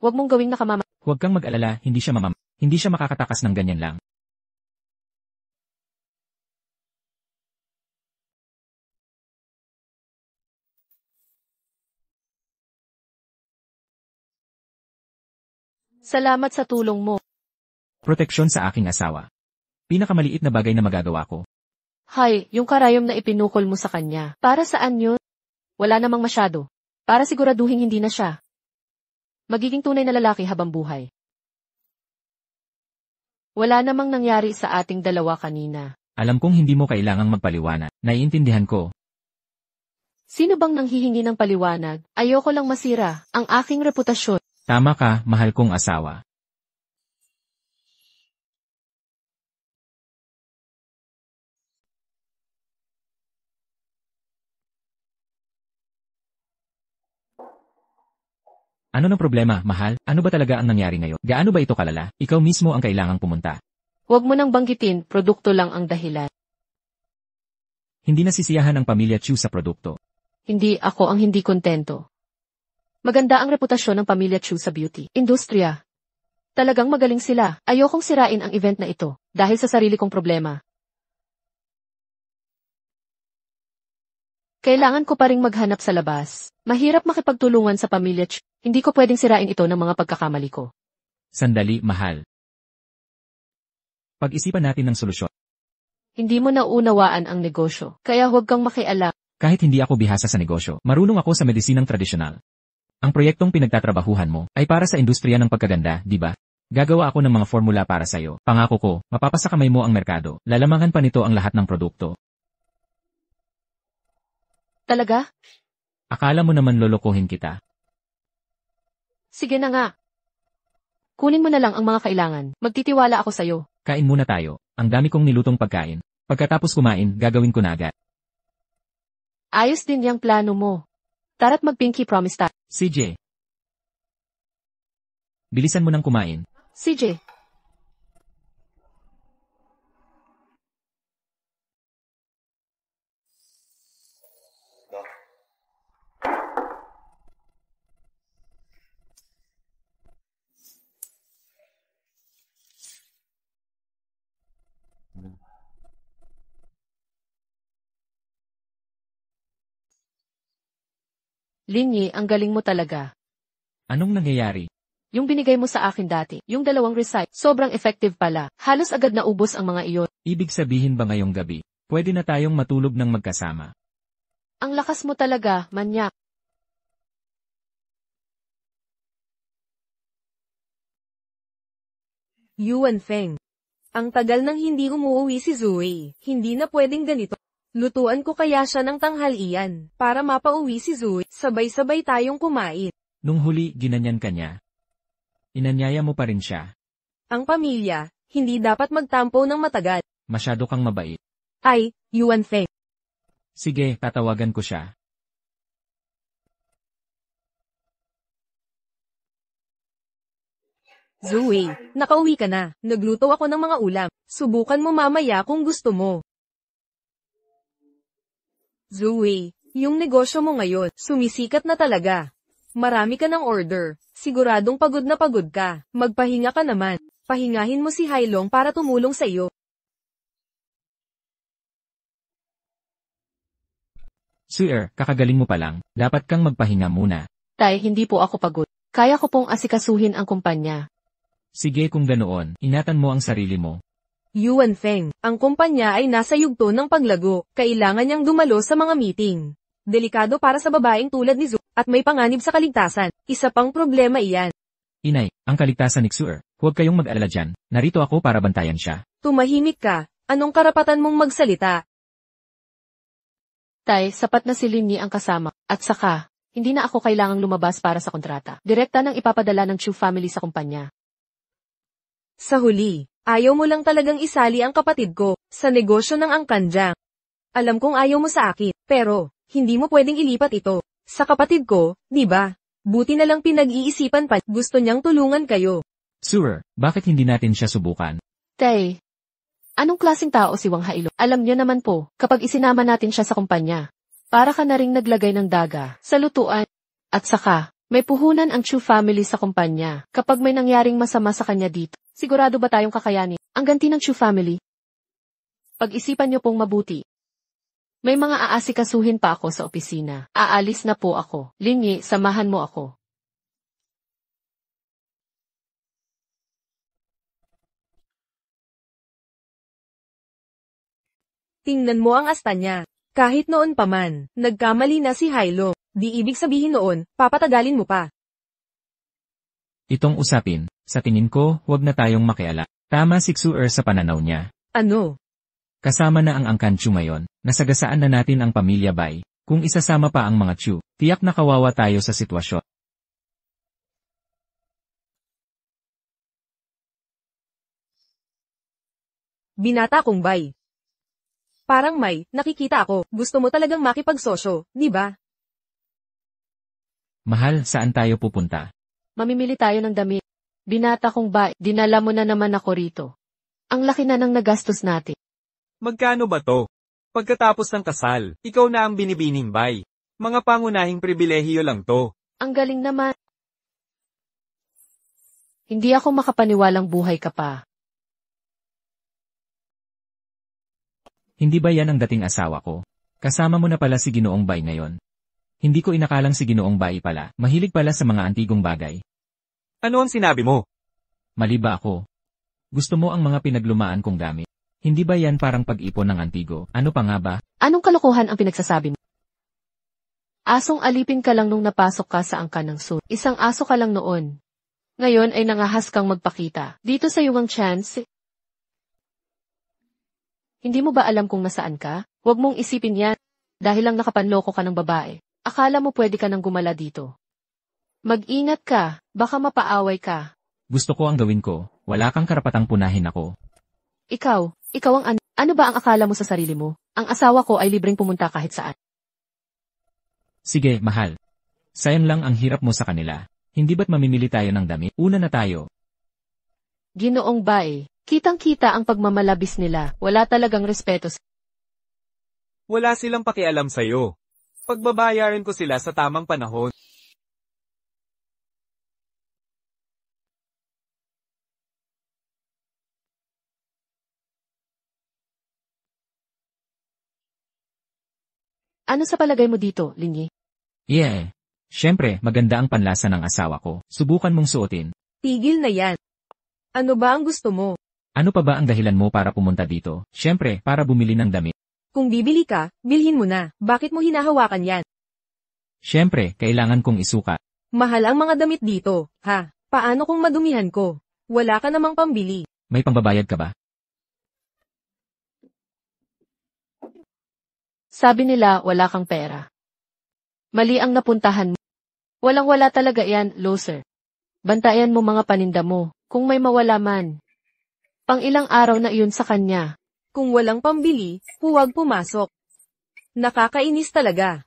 Huwag mong gawing nakamama. Huwag kang mag-alala, hindi siya makakatakas ng ganyan lang. Salamat sa tulong mo. Proteksyon sa aking asawa. Pinakamaliit na bagay na magagawa ko. Hay, yung karayom na ipinukol mo sa kanya. Para saan yun? Wala namang masyado. Para siguraduhin hindi na siya magiging tunay na lalaki habang buhay. Wala namang nangyari sa ating dalawa kanina. Alam kong hindi mo kailangang magpaliwanag. Naiintindihan ko. Sino bang nanghihingi ng paliwanag? Ayoko lang masira ang aking reputasyon. Tama ka, mahal kong asawa. Ano ng problema, mahal? Ano ba talaga ang nangyari ngayon? Gaano ba ito kalala? Ikaw mismo ang kailangang pumunta. Huwag mo nang banggitin, produkto lang ang dahilan. Hindi nasisiyahan ang pamilya Chu sa produkto. Hindi ako ang hindi kontento. Maganda ang reputasyon ng pamilya Chu sa beauty industriya. Talagang magaling sila. Ayokong sirain ang event na ito dahil sa sarili kong problema. Kailangan ko pa ring maghanap sa labas. Mahirap makipagtulungan sa pamilya Chu. Hindi ko pwedeng sirain ito ng mga pagkakamali ko. Sandali, mahal. Pag-isipan natin ng solusyon. Hindi mo naunawaan ang negosyo, kaya huwag kang makialam. Kahit hindi ako bihasa sa negosyo, marunong ako sa medisinang tradisyonal. Ang proyektong pinagtatrabahuhan mo ay para sa industriya ng pagkaganda, di ba? Gagawa ako ng mga formula para sa'yo. Pangako ko, mapapasa kamay mo ang merkado. Lalamangan pa nito ang lahat ng produkto. Talaga? Akala mo naman lolokohin kita. Sige na nga. Kunin mo na lang ang mga kailangan. Magtitiwala ako sa'yo. Kain muna tayo. Ang dami kong nilutong pagkain. Pagkatapos kumain, gagawin ko na agad. Ayos din yung plano mo. Tara't mag-pinky promise tayo. CJ. Bilisan mo nang kumain. CJ. Linyi, ang galing mo talaga. Anong nangyayari? Yung binigay mo sa akin dati, yung 2 recite, sobrang effective pala. Halos agad naubos ang mga iyon. Ibig sabihin ba ngayong gabi, pwede na tayong matulog ng magkasama? Ang lakas mo talaga, manyak. Yuan Feng. Ang tagal nang hindi umuwi si Zoe, hindi na pwedeng ganito. Lutuan ko kaya siya ng tanghalian, para mapauwi si Zoe, sabay-sabay tayong kumain. Nung huli, ginanyan ka niya. Inanyaya mo pa rin siya. Ang pamilya, hindi dapat magtampo ng matagal. Masyado kang mabait. Ay, Yuan Feng. Sige, tatawagan ko siya. Zoe, nakauwi ka na. Nagluto ako ng mga ulam. Subukan mo mamaya kung gusto mo. Zoe, yung negosyo mo ngayon, sumisikat na talaga. Marami ka ng order. Siguradong pagod na pagod ka. Magpahinga ka naman. Pahingahin mo si Hailong para tumulong sa iyo. Sir, kakagaling mo pa lang. Dapat kang magpahinga muna. Tay, hindi po ako pagod. Kaya ko pong asikasuhin ang kumpanya. Sige kung ganoon, ingatan mo ang sarili mo. Yuan Feng, ang kumpanya ay nasa yugto ng paglago. Kailangan niyang dumalo sa mga meeting. Delikado para sa babaeng tulad ni Zoe, at may panganib sa kaligtasan. Isa pang problema iyan. Inay, ang kaligtasan ni Sir. Huwag kayong mag-alala dyan. Narito ako para bantayan siya. Tumahimik ka. Anong karapatan mong magsalita? Tay, sapat na si Linyi ang kasama. At saka, hindi na ako kailangang lumabas para sa kontrata. Direkta nang ipapadala ng Chu family sa kumpanya. Sa huli, ayaw mo lang talagang isali ang kapatid ko sa negosyo ng angkanjang. Alam kong ayaw mo sa akin, pero hindi mo pwedeng ilipat ito sa kapatid ko, di ba? Buti na lang pinag-iisipan pa, gusto niyang tulungan kayo. Sir, bakit hindi natin siya subukan? Tay, anong klaseng tao si Wang Hailo? Alam niyo naman po, kapag isinama natin siya sa kumpanya, para ka na ring naglagay ng daga sa lutuan. At saka, may puhunan ang Chu family sa kumpanya. Kapag may nangyaring masama sa kanya dito, sigurado ba tayong kakayanin ang ganti ng Chu family? Pag-isipan niyo pong mabuti. May mga aasikasuhin pa ako sa opisina. Aalis na po ako. Linyi, samahan mo ako. Tingnan mo ang asta niya. Kahit noon pa man, nagkamali na si Hailo. Di ibig sabihin noon, papatagalin mo pa. Itong usapin, sa tingin ko, huwag na tayong makiala. Tama si Sir sa pananaw niya. Ano? Kasama na ang angkan Chu ngayon, nasagasaan na natin ang pamilya Bai. Kung isasama pa ang mga Chu, tiyak na kawawa tayo sa sitwasyon. Binata kong bay. Parang may, nakikita ako, gusto mo talagang makipagsosyo, di ba? Mahal, saan tayo pupunta? Mamimili tayo ng damit. Binata kong ba, dinala mo na naman ako rito. Ang laki na ng nagastos natin. Magkano ba to? Pagkatapos ng kasal, ikaw na ang binibining bay. Mga pangunahing pribilehiyo lang to. Ang galing naman. Hindi ako makapaniwalang buhay ka pa. Hindi ba yan ang dating asawa ko? Kasama mo na pala si Ginoong Bai ngayon. Hindi ko inakalang si Ginoong Bai pala, mahilig pala sa mga antigong bagay. Ano ang sinabi mo? Mali ba ako? Gusto mo ang mga pinaglumaan kong gamit? Hindi ba yan parang pag-ipon ng antigo? Ano pa nga ba? Anong kalokohan ang pinagsasabi mo? Asong alipin ka lang nung napasok ka sa angkan ng Sun. Isang aso ka lang noon. Ngayon ay nangahas kang magpakita. Dito sa iyong chance. Hindi mo ba alam kung nasaan ka? Huwag mong isipin yan. Dahil lang nakapanloko ka ng babae. Akala mo pwede ka nang gumala dito. Mag-ingat ka, baka mapaaway ka. Gusto ko ang gawin ko, wala kang karapatang punahin ako. Ikaw ang ano ba ang akala mo sa sarili mo? Ang asawa ko ay libreng pumunta kahit saan. Sige, mahal. Sayang lang ang hirap mo sa kanila. Hindi ba't mamimili tayo ng damit? Una na tayo. Ginoong Bai, kitang-kita ang pagmamalabis nila. Wala talagang respeto. Wala silang pakialam sa'yo. Pagbabayaran ko sila sa tamang panahon. Ano sa palagay mo dito, Linyi? Yeah. Siyempre, maganda ang panlasa ng asawa ko. Subukan mong suotin. Tigil na yan. Ano ba ang gusto mo? Ano pa ba ang dahilan mo para pumunta dito? Siyempre, para bumili ng damit. Kung bibili ka, bilhin mo na. Bakit mo hinahawakan yan? Siyempre, kailangan kong isuka. Mahal ang mga damit dito, ha? Paano kung madumihan ko? Wala ka namang pambili. May pangbabayad ka ba? Sabi nila wala kang pera. Mali ang napuntahan mo. Walang-wala talaga yan, loser. Bantayan mo mga paninda mo, kung may mawala man. Pang ilang araw na iyon sa kanya. Kung walang pambili, huwag pumasok. Nakakainis talaga.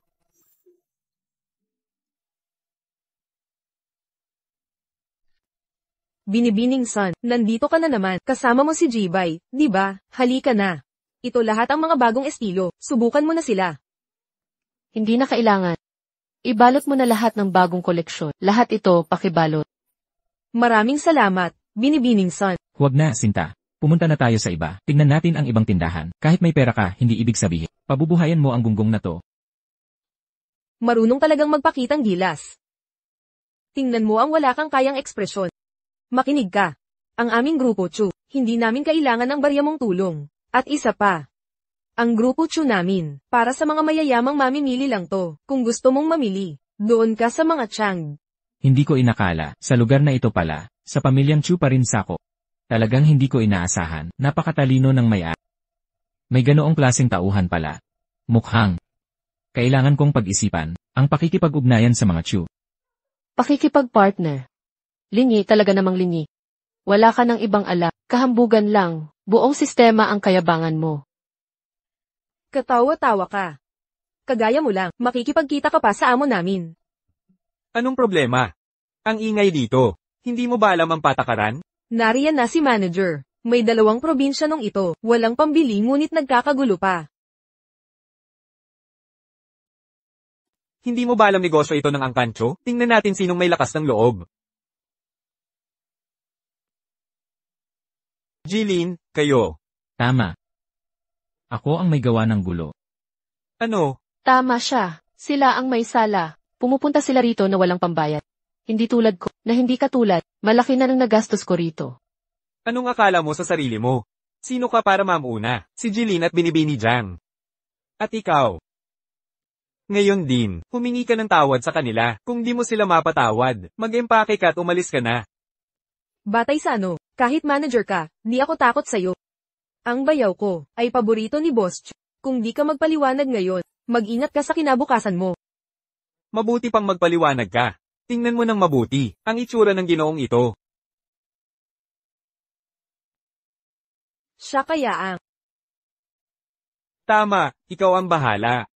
Binibining son, nandito ka na naman, kasama mo si Jibay, di ba? Halika na. Ito lahat ang mga bagong estilo, subukan mo na sila. Hindi na kailangan. Ibalot mo na lahat ng bagong koleksyon. Lahat ito, pakibalot. Maraming salamat, binibining son. Huwag na, Sinta. Pumunta na tayo sa iba. Tingnan natin ang ibang tindahan. Kahit may pera ka, hindi ibig sabihin. Pabubuhayan mo ang gunggong na to. Marunong talagang magpakitang gilas. Tingnan mo ang wala kang kayang ekspresyon. Makinig ka. Ang aming grupo Chu, hindi namin kailangan ng barya mong tulong. At isa pa. Ang grupo Chu namin, para sa mga mayayamang mamimili lang to. Kung gusto mong mamili, doon ka sa mga Chang. Hindi ko inakala, sa lugar na ito pala, sa pamilyang Chu pa rin sako. Talagang hindi ko inaasahan, napakatalino ng may-ari. May ganoong klaseng tauhan pala. Mukhang. Kailangan kong pag-isipan, ang pakikipag-ugnayan sa mga Chu. Pakikipag-partner. Lingi talaga namang lingi. Wala ka ng ibang ala, kahambugan lang, buong sistema ang kayabangan mo. Katawa-tawa ka. Kagaya mo lang, makikipagkita ka pa sa amo namin. Anong problema? Ang ingay dito. Hindi mo ba alam ang patakaran? Nariyan na si manager. May 2 probinsya nung ito, walang pambili ngunit nagkakagulo pa. Hindi mo ba alam negosyo ito ng angkancho? Tingnan natin sinong may lakas ng loob. Jilin, kayo. Tama. Ako ang may gawa ng gulo. Ano? Tama siya. Sila ang may sala. Pumupunta sila rito na walang pambayad. Hindi tulad ko, na hindi katulad. Malaki na nang nagastos ko rito. Anong akala mo sa sarili mo? Sino ka para mamuna? Si Jilin at Binibini Jiang. At ikaw? Ngayon din, humingi ka ng tawad sa kanila. Kung di mo sila mapatawad, mag-empake ka at umalis ka na. Batay sa ano, kahit manager ka, di ako takot sa'yo. Ang bayaw ko, ay paborito ni Boss Chu. Kung di ka magpaliwanag ngayon, mag-ingat ka sa kinabukasan mo. Mabuti pang magpaliwanag ka. Tingnan mo ng mabuti, ang itsura ng ginoong ito. Siya kaya ang... Tama, ikaw ang bahala.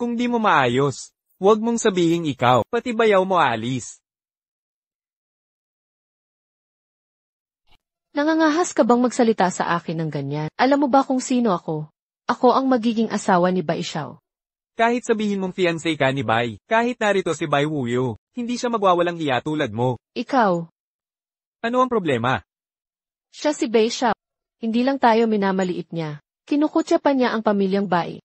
Kung di mo maayos, huwag mong sabihing ikaw, pati bayaw mo aalis. Nangangahas ka bang magsalita sa akin ng ganyan? Alam mo ba kung sino ako? Ako ang magiging asawa ni Bai Xiao. Kahit sabihin mong fiancé ka ni Bai, kahit narito si Bai Wuyo, hindi siya magwawalang hiya tulad mo. Ikaw. Ano ang problema? Siya si Bai Xiao. Hindi lang tayo minamaliit niya. Kinukutya pa niya ang pamilyang Bai.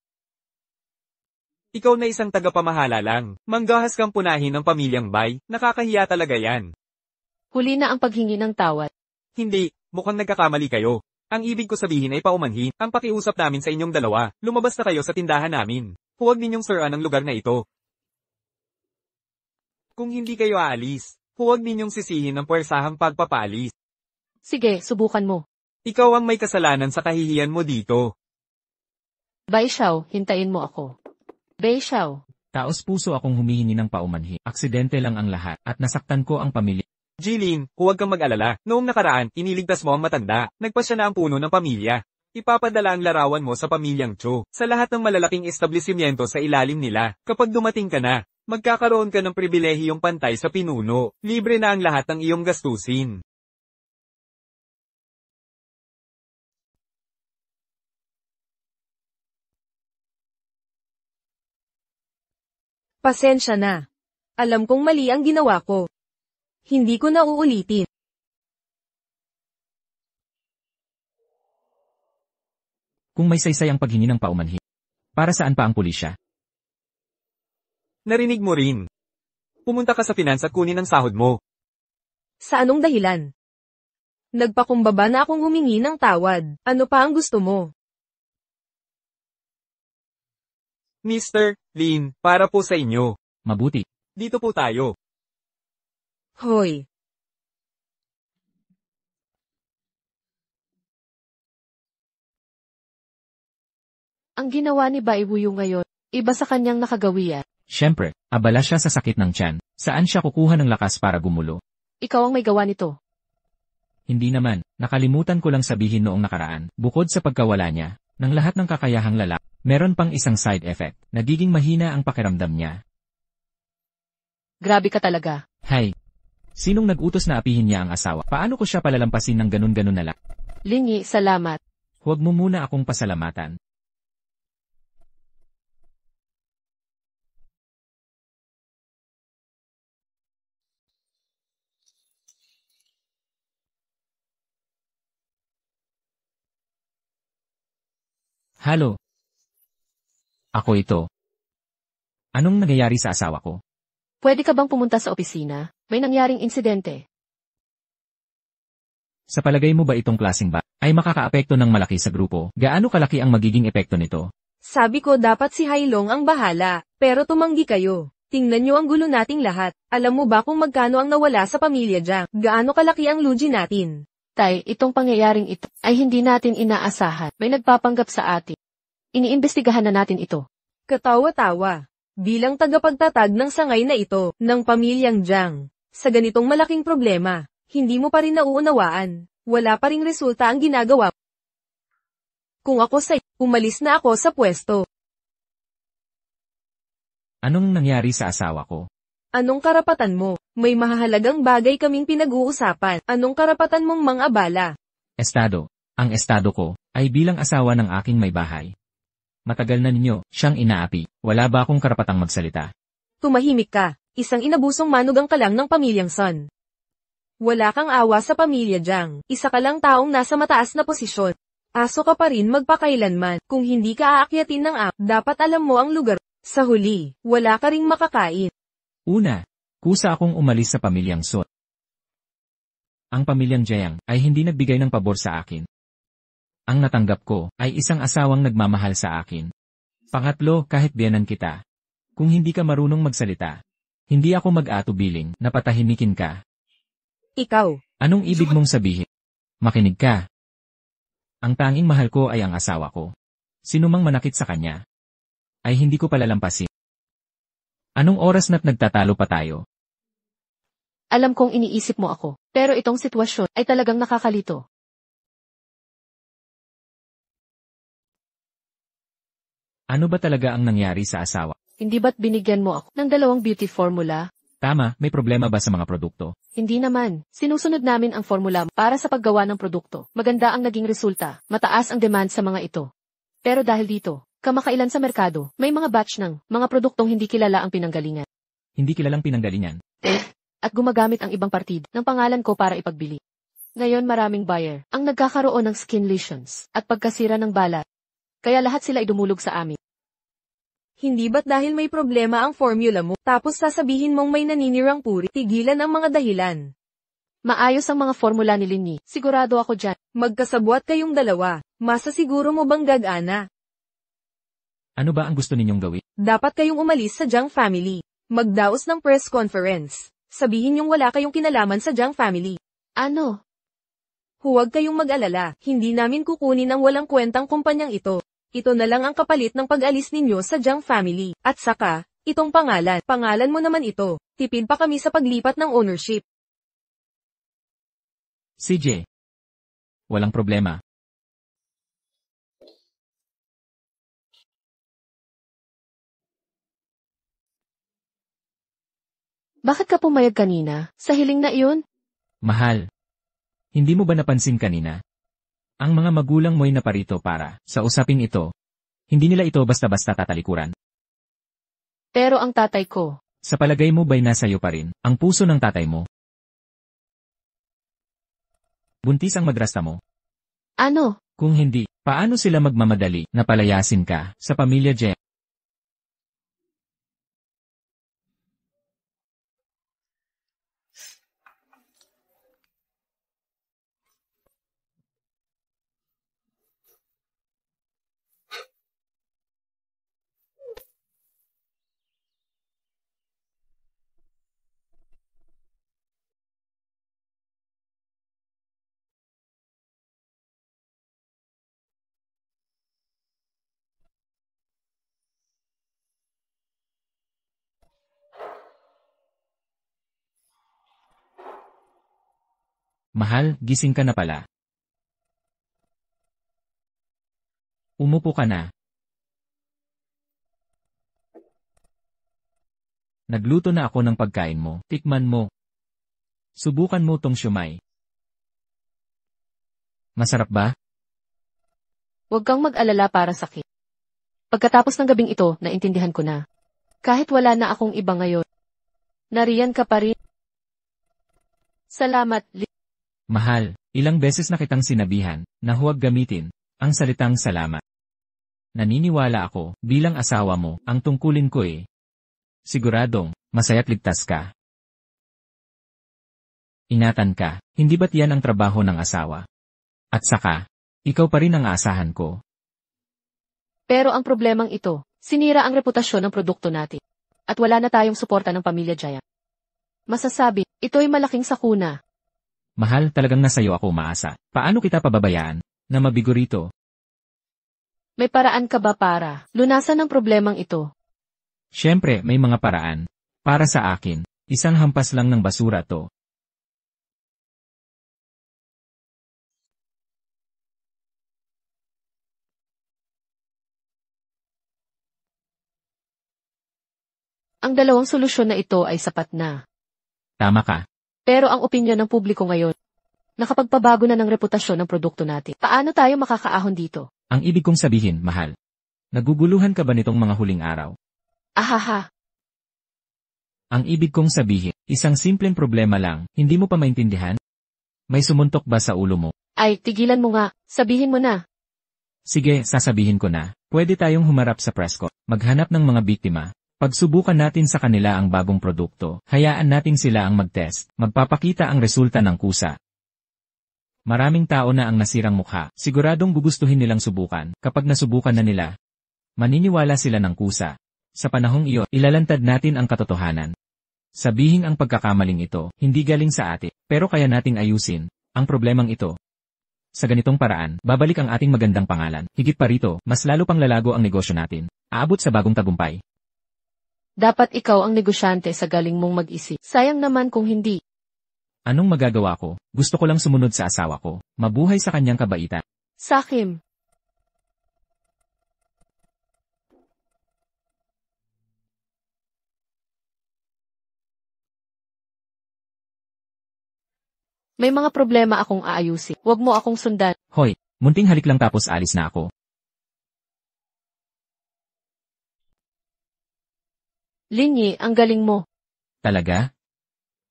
Ikaw na isang tagapamahala lang. Manggahas kang punahin ng pamilyang Bai, nakakahiya talaga yan. Huli na ang paghingi ng tawad. Hindi, mukhang nagkakamali kayo. Ang ibig ko sabihin ay paumanhin, ang pakiusap namin sa inyong dalawa, lumabas na kayo sa tindahan namin. Huwag ninyong suruan ang lugar na ito. Kung hindi kayo aalis, huwag ninyong sisihin ang puwersahang pagpapaalis. Sige, subukan mo. Ikaw ang may kasalanan sa kahihiyan mo dito. Bai Xiao, hintayin mo ako. Bai Xiao. Taos puso akong humihingi ng paumanhin. Aksidente lang ang lahat, at nasaktan ko ang pamilya. Jilin, huwag kang mag-alala. Noong nakaraan, iniligtas mo ang matanda. Nagpasya na ang puno ng pamilya. Ipapadala ang larawan mo sa pamilyang Cho, sa lahat ng malalaking establishmento sa ilalim nila. Kapag dumating ka na, magkakaroon ka ng pribilehiyong pantay sa pinuno. Libre na ang lahat ng iyong gastusin. Pasensya na. Alam kong mali ang ginawa ko. Hindi ko na uulitin. Kung may saysay ang paghingi ng paumanhin, para saan pa ang pulisya? Narinig mo rin. Pumunta ka sa finance at kunin ang sahod mo. Sa anong dahilan? Nagpakumbaba na akong humingi ng tawad. Ano pa ang gusto mo? Mr. Lin, para po sa inyo. Mabuti. Dito po tayo. Hoy. Ang ginawa ni Baiwuyu ngayon, iba sa kanyang nakagawian. Siyempre, abala siya sa sakit ng tiyan. Saan siya kukuha ng lakas para gumulo? Ikaw ang may gawa nito. Hindi naman, nakalimutan ko lang sabihin noong nakaraan, bukod sa pagkawala niya, ng lahat ng kakayahang lalaki, meron pang isang side effect, nagiging mahina ang pakiramdam niya. Grabe ka talaga. Hay! Sinong nag-utos na apihin niya ang asawa? Paano ko siya palalampasin ng ganun-ganun na lang? Lingi, salamat. Huwag mo muna akong pasalamatan. Halo? Ako ito. Anong nangyayari sa asawa ko? Pwede ka bang pumunta sa opisina? May nangyaring insidente. Sa palagay mo ba itong klaseng ba ay makakaapekto ng malaki sa grupo? Gaano kalaki ang magiging epekto nito? Sabi ko dapat si Hailong ang bahala, pero tumanggi kayo. Tingnan niyo ang gulo nating lahat. Alam mo ba kung magkano ang nawala sa pamilya Jiang? Gaano kalaki ang lugi natin? Tay, itong pangyayaring ito ay hindi natin inaasahan. May nagpapanggap sa atin. Iniimbestigahan na natin ito. Katawa-tawa. Bilang tagapagtatag ng sangay na ito, ng pamilyang Jiang, sa ganitong malaking problema, hindi mo pa rin nauunawaan. Wala pa ring resulta ang ginagawa. Kung ako umalis na ako sa pwesto. Anong nangyari sa asawa ko? Anong karapatan mo? May mahahalagang bagay kaming pinag-uusapan. Anong karapatan mong mang-abala? Estado. Ang estado ko ay bilang asawa ng aking may bahay. Matagal na ninyo siyang inaapi. Wala ba akong karapatang magsalita? Tumahimik ka. Isang inabusong manugang ka lang ng pamilyang Son. Wala kang awa sa pamilya Jiang. Isa ka lang taong nasa mataas na posisyon. Aso ka pa rin magpakailanman. Kung hindi ka aakyatin ng dapat alam mo ang lugar. Sa huli, wala ka ring makakain. Una, kusa akong umalis sa pamilyang Son. Ang pamilyang Jiang ay hindi nagbigay ng pabor sa akin. Ang natanggap ko ay isang asawang nagmamahal sa akin. Pangatlo, kahit biyanan kita. Kung hindi ka marunong magsalita, hindi ako mag-atubiling na patahimikin ka. Ikaw. Anong ibig mong sabihin? Makinig ka. Ang tanging mahal ko ay ang asawa ko. Sinumang manakit sa kanya, ay hindi ko palalampasin. Anong oras na't nagtatalo pa tayo? Alam kong iniisip mo ako, pero itong sitwasyon ay talagang nakakalito. Ano ba talaga ang nangyari sa asawa? Hindi ba't binigyan mo ako ng 2 beauty formula? Tama, may problema ba sa mga produkto? Hindi naman. Sinusunod namin ang formula para sa paggawa ng produkto. Maganda ang naging resulta. Mataas ang demand sa mga ito. Pero dahil dito, kamakailan sa merkado, may mga batch ng mga produktong hindi kilala ang pinanggalingan. Hindi kilalang pinanggalingan. At gumagamit ang ibang partido ng pangalan ko para ipagbili. Ngayon maraming buyer ang nagkakaroon ng skin lesions at pagkasira ng balat. Kaya lahat sila ay dumulog sa amin. Hindi ba't dahil may problema ang formula mo, tapos sasabihin mong may naninirang puri, tigilan ang mga dahilan. Maayos ang mga formula ni Linyi. Sigurado ako dyan. Magkasabwat kayong dalawa. Masasiguro mo bang gagana? Ano ba ang gusto ninyong gawin? Dapat kayong umalis sa Jiang family. Magdaos ng press conference. Sabihin yung wala kayong kinalaman sa Jiang family. Ano? Huwag kayong mag-alala. Hindi namin kukunin ang walang kwentang kumpanyang ito. Ito na lang ang kapalit ng pag-alis ninyo sa Jiang family. At saka, itong pangalan mo naman ito. Tipid pa kami sa paglipat ng ownership. CJ. Walang problema. Bakit ka pumayag kanina? Sa hiling na iyon? Mahal. Hindi mo ba napansin kanina? Ang mga magulang mo'y naparito para, sa usaping ito, hindi nila ito basta-basta tatalikuran. Pero ang tatay ko. Sa palagay mo ba'y nasa iyo pa rin, ang puso ng tatay mo? Buntis ang madrasta mo? Ano? Kung hindi, paano sila magmamadali na palayasin ka sa pamilya Jiang? Mahal, gising ka na pala. Umupo ka na. Nagluto na ako ng pagkain mo. Tikman mo. Subukan mo tong siomai. Masarap ba? Huwag kang mag-alala para sa akin. Pagkatapos ng gabing ito, naintindihan ko na. Kahit wala na akong iba ngayon, nariyan ka pa rin. Salamat, Mahal, ilang beses na kitang sinabihan na huwag gamitin ang salitang salamat. Naniniwala ako, bilang asawa mo, ang tungkulin ko siguradong, masaya't ligtas ka. Ingatan ka, hindi ba't yan ang trabaho ng asawa? At saka, ikaw pa rin ang aasahan ko. Pero ang problemang ito, sinira ang reputasyon ng produkto natin. At wala na tayong suporta ng pamilya Jaya. Masasabi, ito'y malaking sakuna. Mahal, talagang nasayo ako umaasa. Paano kita pababayaan na mabigo rito? May paraan ka ba para lunasan ang problemang ito? Siyempre, may mga paraan. Para sa akin, isang hampas lang ng basura to. Ang dalawang solusyon na ito ay sapat na. Tama ka. Pero ang opinyon ng publiko ngayon, nakapagpabago na ng reputasyon ng produkto natin. Paano tayo makakaahon dito? Ang ibig kong sabihin, mahal. Naguguluhan ka ba nitong mga huling araw? Ahaha. Ang ibig kong sabihin, isang simpleng problema lang, hindi mo pa maintindihan? May sumuntok ba sa ulo mo? Ay, tigilan mo nga. Sabihin mo na. Sige, sasabihin ko na. Pwede tayong humarap sa Prescott, maghanap ng mga biktima. Pagsubukan natin sa kanila ang bagong produkto, hayaan natin sila ang mag-test, magpapakita ang resulta ng kusa. Maraming tao na ang nasirang mukha, siguradong gugustuhin nilang subukan, kapag nasubukan na nila. Maniniwala sila ng kusa. Sa panahong iyon, ilalantad natin ang katotohanan. Sabihing ang pagkakamaling ito, hindi galing sa atin, pero kaya nating ayusin ang problemang ito. Sa ganitong paraan, babalik ang ating magandang pangalan. Higit pa rito, mas lalo pang lalago ang negosyo natin. Aabot sa bagong tagumpay. Dapat ikaw ang negosyante sa galing mong mag-isip. Sayang naman kung hindi. Anong magagawa ko? Gusto ko lang sumunod sa asawa ko. Mabuhay sa kanyang kabaitan. Sakim. May mga problema akong aayusin. Huwag mo akong sundan. Hoy, munting halik lang tapos alis na ako. Linyi, ang galing mo. Talaga?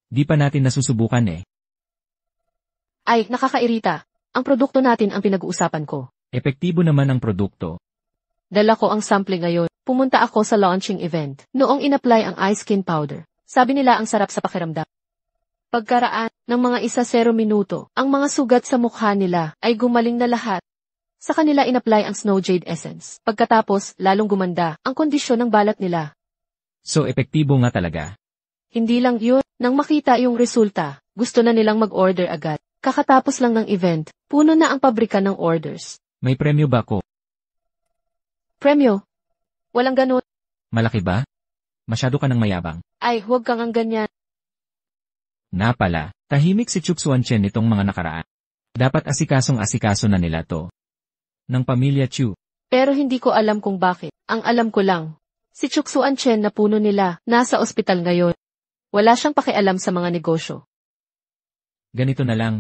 Di pa natin nasusubukan Ay, nakakairita. Ang produkto natin ang pinag-uusapan ko. Epektibo naman ang produkto. Dala ko ang sample ngayon. Pumunta ako sa launching event. Noong in-apply ang eye skin powder, sabi nila ang sarap sa pakiramdam. Pagkaraan ng mga 1-0 minuto, ang mga sugat sa mukha nila ay gumaling na lahat. Sa kanila in-apply ang Snow Jade Essence. Pagkatapos, lalong gumanda ang kondisyon ng balat nila. So epektibo nga talaga. Hindi lang yun, nang makita yung resulta, gusto na nilang mag-order agad. Kakatapos lang ng event, puno na ang pabrika ng orders. May premyo ba ko? Premyo? Walang ganun. Malaki ba? Masyado ka ng mayabang. Ay, huwag kang ang ganyan. Na pala, tahimik si Chuk Suan Chen nitong mga nakaraan. Dapat asikasong-asikaso na nila to. Ng pamilya Chu. Pero hindi ko alam kung bakit. Ang alam ko lang, si Chuk Suan Chen na puno nila, nasa ospital ngayon. Wala siyang pakialam sa mga negosyo. Ganito na lang.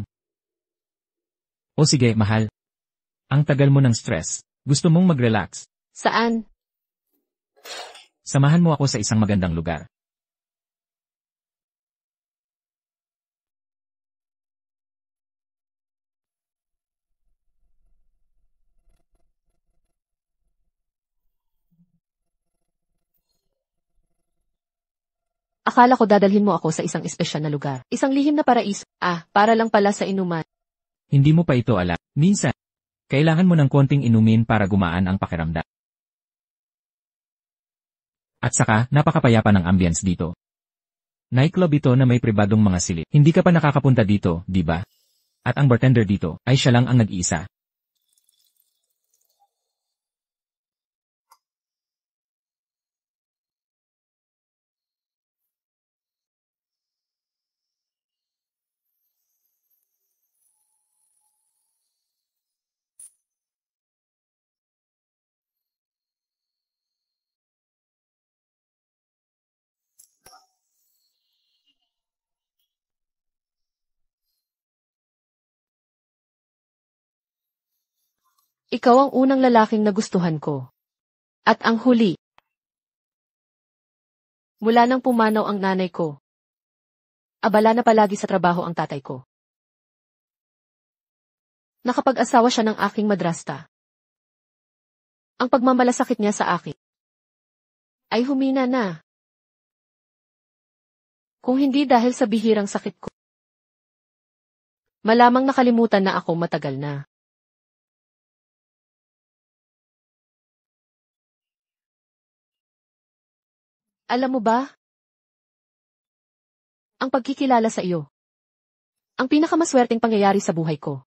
O sige, mahal. Ang tagal mo ng stress. Gusto mong mag-relax. Saan? Samahan mo ako sa isang magandang lugar. Akala ko dadalhin mo ako sa isang espesyal na lugar. Isang lihim na paraiso. Para lang pala sa inuman. Hindi mo pa ito alam. Minsan, kailangan mo ng konting inumin para gumaan ang pakiramdam. At saka, napakapayapa ng ambience dito. Nightclub ito na may pribadong mga silid. Hindi ka pa nakakapunta dito, di ba? At ang bartender dito, ay siya lang ang nag-iisa. Ikaw ang unang lalaking nagustuhan ko. At ang huli. Mula nang pumanaw ang nanay ko. Abala na palagi sa trabaho ang tatay ko. Nakapag-asawa siya ng aking madrasta. Ang pagmamalasakit niya sa akin ay humina na. Kung hindi dahil sa bihirang sakit ko. Malamang nakalimutan na ako matagal na. Alam mo ba? Ang pagkikilala sa iyo. Ang pinakamaswerteng pangyayari sa buhay ko.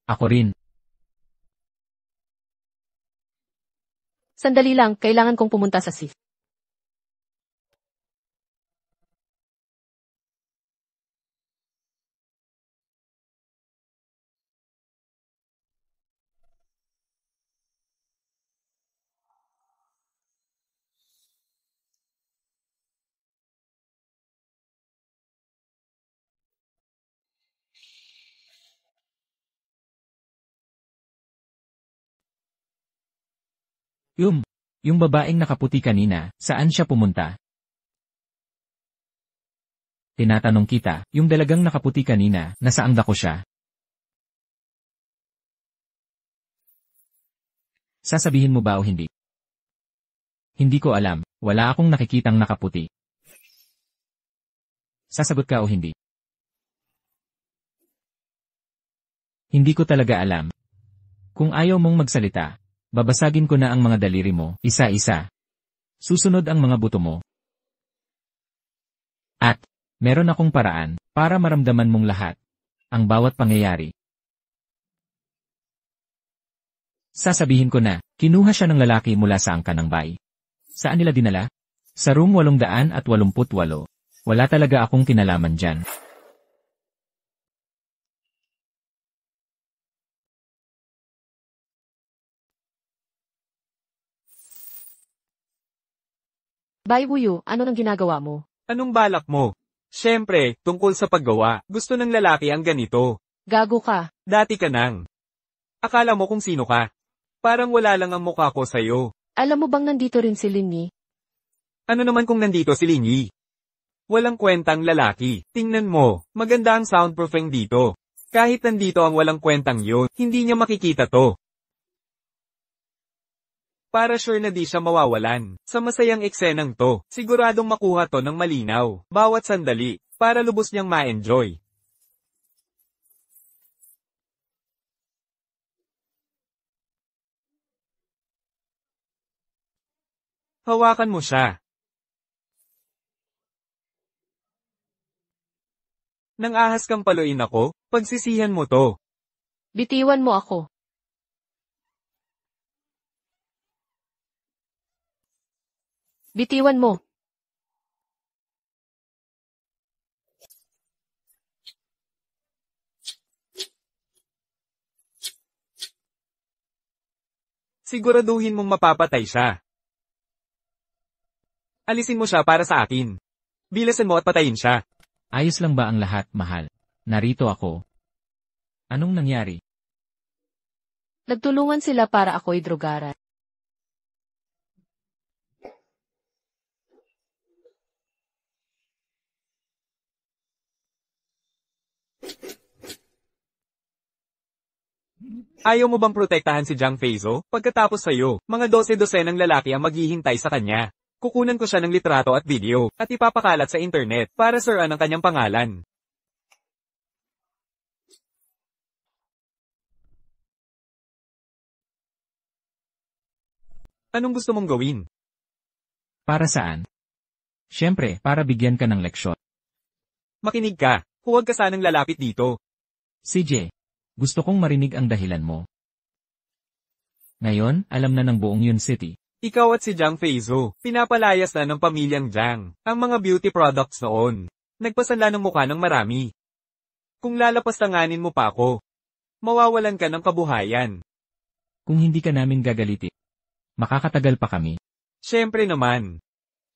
Ako rin. Sandali lang, kailangan kong pumunta sa SIF. Yung babaeng nakaputi kanina, saan siya pumunta? Tinatanong kita, yung dalagang nakaputi kanina, nasaang dako siya? Sasabihin mo ba o hindi? Hindi ko alam, wala akong nakikitang nakaputi. Sasagot ka o hindi? Hindi ko talaga alam. Kung ayaw mong magsalita, babasagin ko na ang mga daliri mo, isa-isa. Susunod ang mga buto mo. At, meron akong paraan, para maramdaman mong lahat. Ang bawat pangyayari. Sasabihin ko na, kinuha siya ng lalaki mula sa angkan ng bay. Saan nila dinala? Sa room 888. Wala talaga akong kinalaman dyan. Bay Wuyu, ano nang ginagawa mo? Anong balak mo? Siyempre, tungkol sa paggawa, gusto ng lalaki ang ganito. Gago ka. Dati ka nang. Akala mo kung sino ka? Parang wala lang ang mukha ko sa'yo. Alam mo bang nandito rin si Linyi? Ano naman kung nandito si Linyi? Walang kwentang lalaki. Tingnan mo, maganda ang soundproofing dito. Kahit nandito ang walang kwentang yun, hindi niya makikita to. Para sure na di siya mawawalan. Sa masayang eksenang to, siguradong makuha to ng malinaw, bawat sandali, para lubos niyang ma-enjoy. Hawakan mo siya. Nang ahas kang paluin ako, pagsisihan mo to. Bitiwan mo ako. Bitiwan mo. Siguraduhin mong mapapatay siya. Alisin mo siya para sa akin. Bilasan mo at patayin siya. Ayos lang ba ang lahat, mahal? Narito ako. Anong nangyari? Nagtulungan sila para ako'y drogaran. Ayaw mo bang protektahan si Jiang Feizo? Pagkatapos sa'yo, mga 12 ng lalaki ang maghihintay sa kanya. Kukunan ko siya ng litrato at video, at ipapakalat sa internet, para siraan ang kanyang pangalan. Anong gusto mong gawin? Para saan? Siyempre, para bigyan ka ng leksyon. Makinig ka, huwag ka sanang lalapit dito. CJ, gusto kong marinig ang dahilan mo. Ngayon, alam na ng buong Yun City. Ikaw at si Jiang Feizo, pinapalayas na ng pamilyang Jiang, ang mga beauty products noon. Nagpasanla ng mukha ng marami. Kung lalapastanganin mo pa ako, mawawalan ka ng kabuhayan. Kung hindi ka namin gagalitin, makakatagal pa kami. Siyempre naman.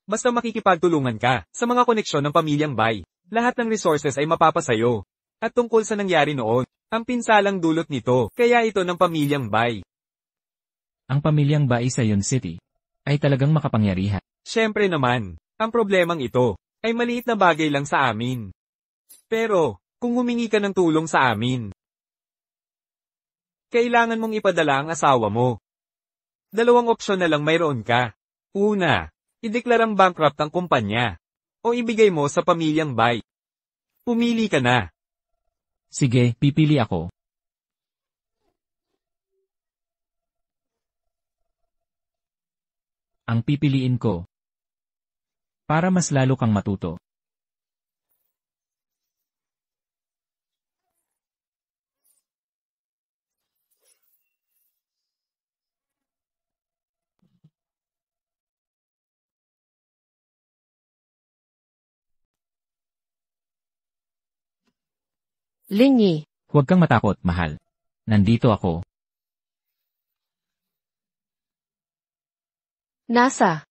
Basta makikipagtulungan ka sa mga koneksyon ng pamilyang Bai, lahat ng resources ay mapapasayo. At tungkol sa nangyari noon, ang pinsalang dulot nito, kaya ito ng pamilyang Bai. Ang pamilyang Bai sa Yon City ay talagang makapangyarihan. Siyempre naman, ang problemang ito ay maliit na bagay lang sa amin. Pero, kung humingi ka ng tulong sa amin, kailangan mong ipadala ang asawa mo. Dalawang opsyon na lang mayroon ka. Una, ideklarang bankrupt ang kumpanya. O ibigay mo sa pamilyang Bai. Pumili ka na. Sige, pipili ako. Ang pipiliin ko. Para mas lalo kang matuto. Linyi, Huwag kang matakot, mahal. Nandito ako. nasa.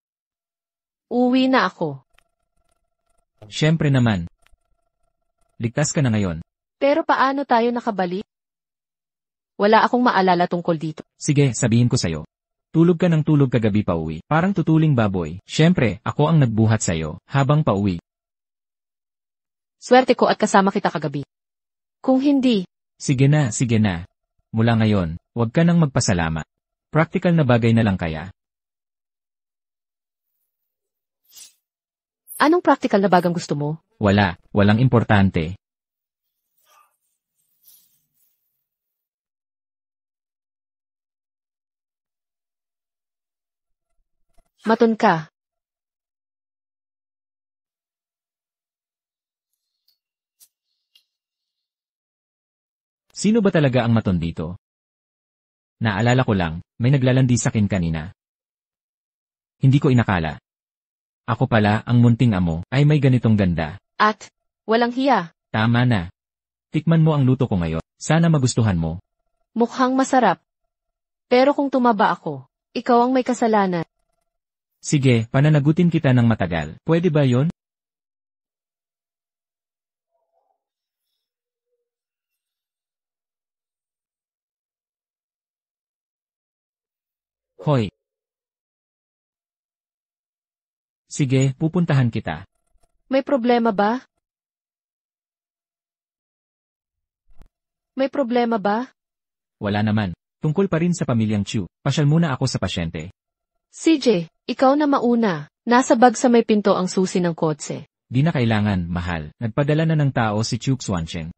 Uwi na ako. Siyempre naman. Ligtas ka na ngayon. Pero paano tayo nakabalik? Wala akong maalala tungkol dito. Sige, sabihin ko sa'yo. Tulog ka ng tulog kagabi pa uwi. Parang tutuling baboy. Siyempre, ako ang nagbuhat sa'yo, habang pauwi. Swerte ko at kasama kita kagabi. Kung hindi, Sige na. Mula ngayon, huwag ka nang magpasalamat. Practical na bagay na lang kaya. anong practical na bagang gusto mo? Walang importante. Maton ka. Sino ba talaga ang maton dito? Naalala ko lang, may naglalandi sa akin kanina. Hindi ko inakala. Ako pala, ang munting amo, ay may ganitong ganda. At, walang hiya. Tama na. Tikman mo ang luto ko ngayon. Sana magustuhan mo. Mukhang masarap. Pero kung tumaba ako, ikaw ang may kasalanan. Sige, pananagutin kita ng matagal. Pwede ba yon? Hoy. Sige, pupuntahan kita. May problema ba? May problema ba? Wala naman. Tungkol pa rin sa pamilyang Chu. Pasyal muna ako sa pasyente. CJ, ikaw na mauna. Nasa bag sa may pinto ang susi ng kotse. Di na kailangan, mahal. Nagpadala na ng tao si Chu Xuancheng.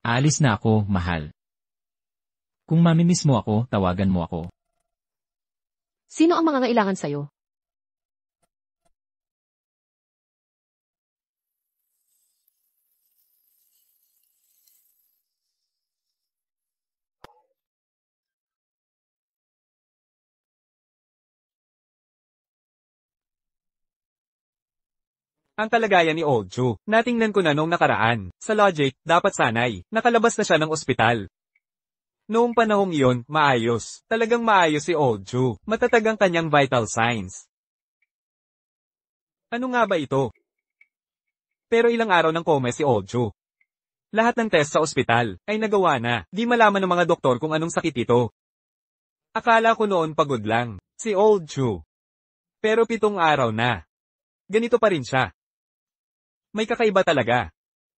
Aalis na ako, mahal. Kung mamimiss mo ako, tawagan mo ako. Sino ang mga ngailangan sa'yo? Ang kalagayan ni Old Chu, natingnan ko na nung nakaraan. Sa logic, dapat sanay, nakalabas na siya ng ospital. Noong panahong iyon, maayos. Talagang maayos si Old Chu. Matatag ang kanyang vital signs. Ano nga ba ito? Pero ilang araw ng koma si Old Chu. Lahat ng test sa ospital ay nagawa na. Di malaman ng mga doktor kung anong sakit ito. Akala ko noon pagod lang, si Old Chu. Pero 7 araw na. Ganito pa rin siya. May kakaiba talaga.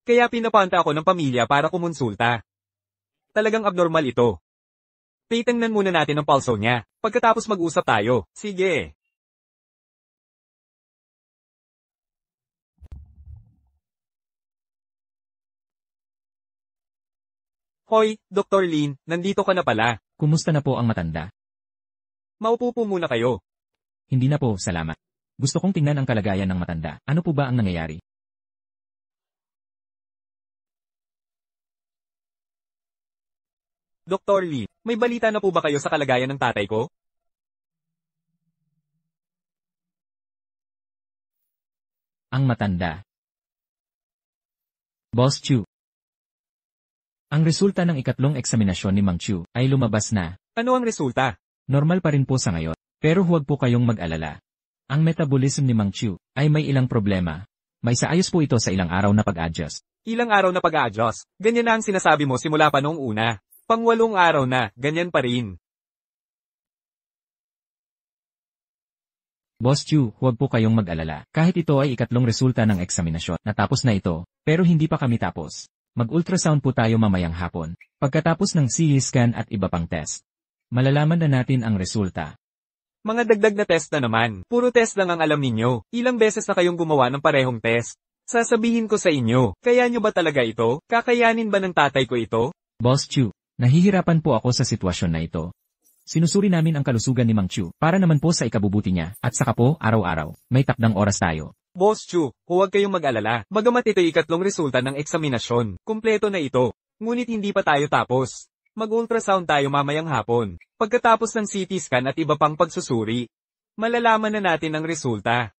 Kaya pinapanta ako ng pamilya para kumonsulta. Talagang abnormal ito. Titingnan muna natin ang pulso niya. Pagkatapos mag-usap tayo. Sige. Hoy, Dr. Lin, nandito ka na pala. Kumusta na po ang matanda? Maupo po muna kayo. Hindi na po, salamat. Gusto kong tingnan ang kalagayan ng matanda. Ano po ba ang nangyayari? Dr. Lee, may balita na po ba kayo sa kalagayan ng tatay ko? Ang matanda. Boss Chu. Ang resulta ng ikatlong eksaminasyon ni Mang Chu ay lumabas na. Ano ang resulta? Normal pa rin po sa ngayon. Pero huwag po kayong mag-alala. Ang metabolism ni Mang Chu ay may ilang problema. Maisaayos po ito sa ilang araw na pag-adjust. Ilang araw na pag-a-adjust. Ganyan na ang sinasabi mo simula pa noong una. Pang-8 araw na, ganyan pa rin. Boss Chu, huwag po kayong mag-alala. Kahit ito ay ikatlong resulta ng eksaminasyon, natapos na ito, pero hindi pa kami tapos. Mag-ultrasound po tayo mamayang hapon, pagkatapos ng CT scan at iba pang test. Malalaman na natin ang resulta. Mga dagdag na test na naman. Puro test lang ang alam ninyo. Ilang beses na kayong gumawa ng parehong test. Sasabihin ko sa inyo, kaya nyo ba talaga ito? Kakayanin ba ng tatay ko ito? Boss Chu, nahihirapan po ako sa sitwasyon na ito. Sinusuri namin ang kalusugan ni Mang Chu, para naman po sa ikabubuti niya, at saka po, araw-araw, may takdang oras tayo. Boss Chu, huwag kayong mag-alala. Bagamat ito'y ikatlong resulta ng eksaminasyon, kumpleto na ito. Ngunit hindi pa tayo tapos. Mag-ultrasound tayo mamayang hapon, pagkatapos ng CT scan at iba pang pagsusuri. Malalaman na natin ang resulta.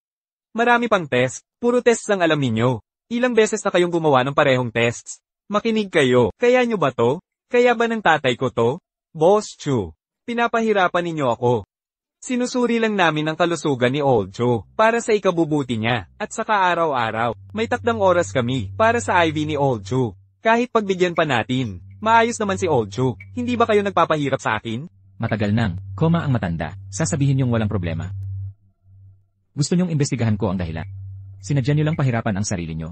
Marami pang test, puro tests ang alam ninyo. Ilang beses na kayong gumawa ng parehong tests. Makinig kayo, kaya nyo ba to? Kaya ba ng tatay ko to? Boss Chu, pinapahirapan ninyo ako. Sinusuri lang namin ang kalusugan ni Old Joe, para sa ikabubuti niya, at saka araw-araw, may takdang oras kami, para sa IV ni Old Joe. Kahit pagbigyan pa natin. Maayos naman si Old Joe. Hindi ba kayo nagpapahirap sa akin? Matagal nang, koma ang matanda, sasabihin niyong walang problema. Gusto niyong imbestigahan ko ang dahilan. Sinadya niyo lang pahirapan ang sarili niyo.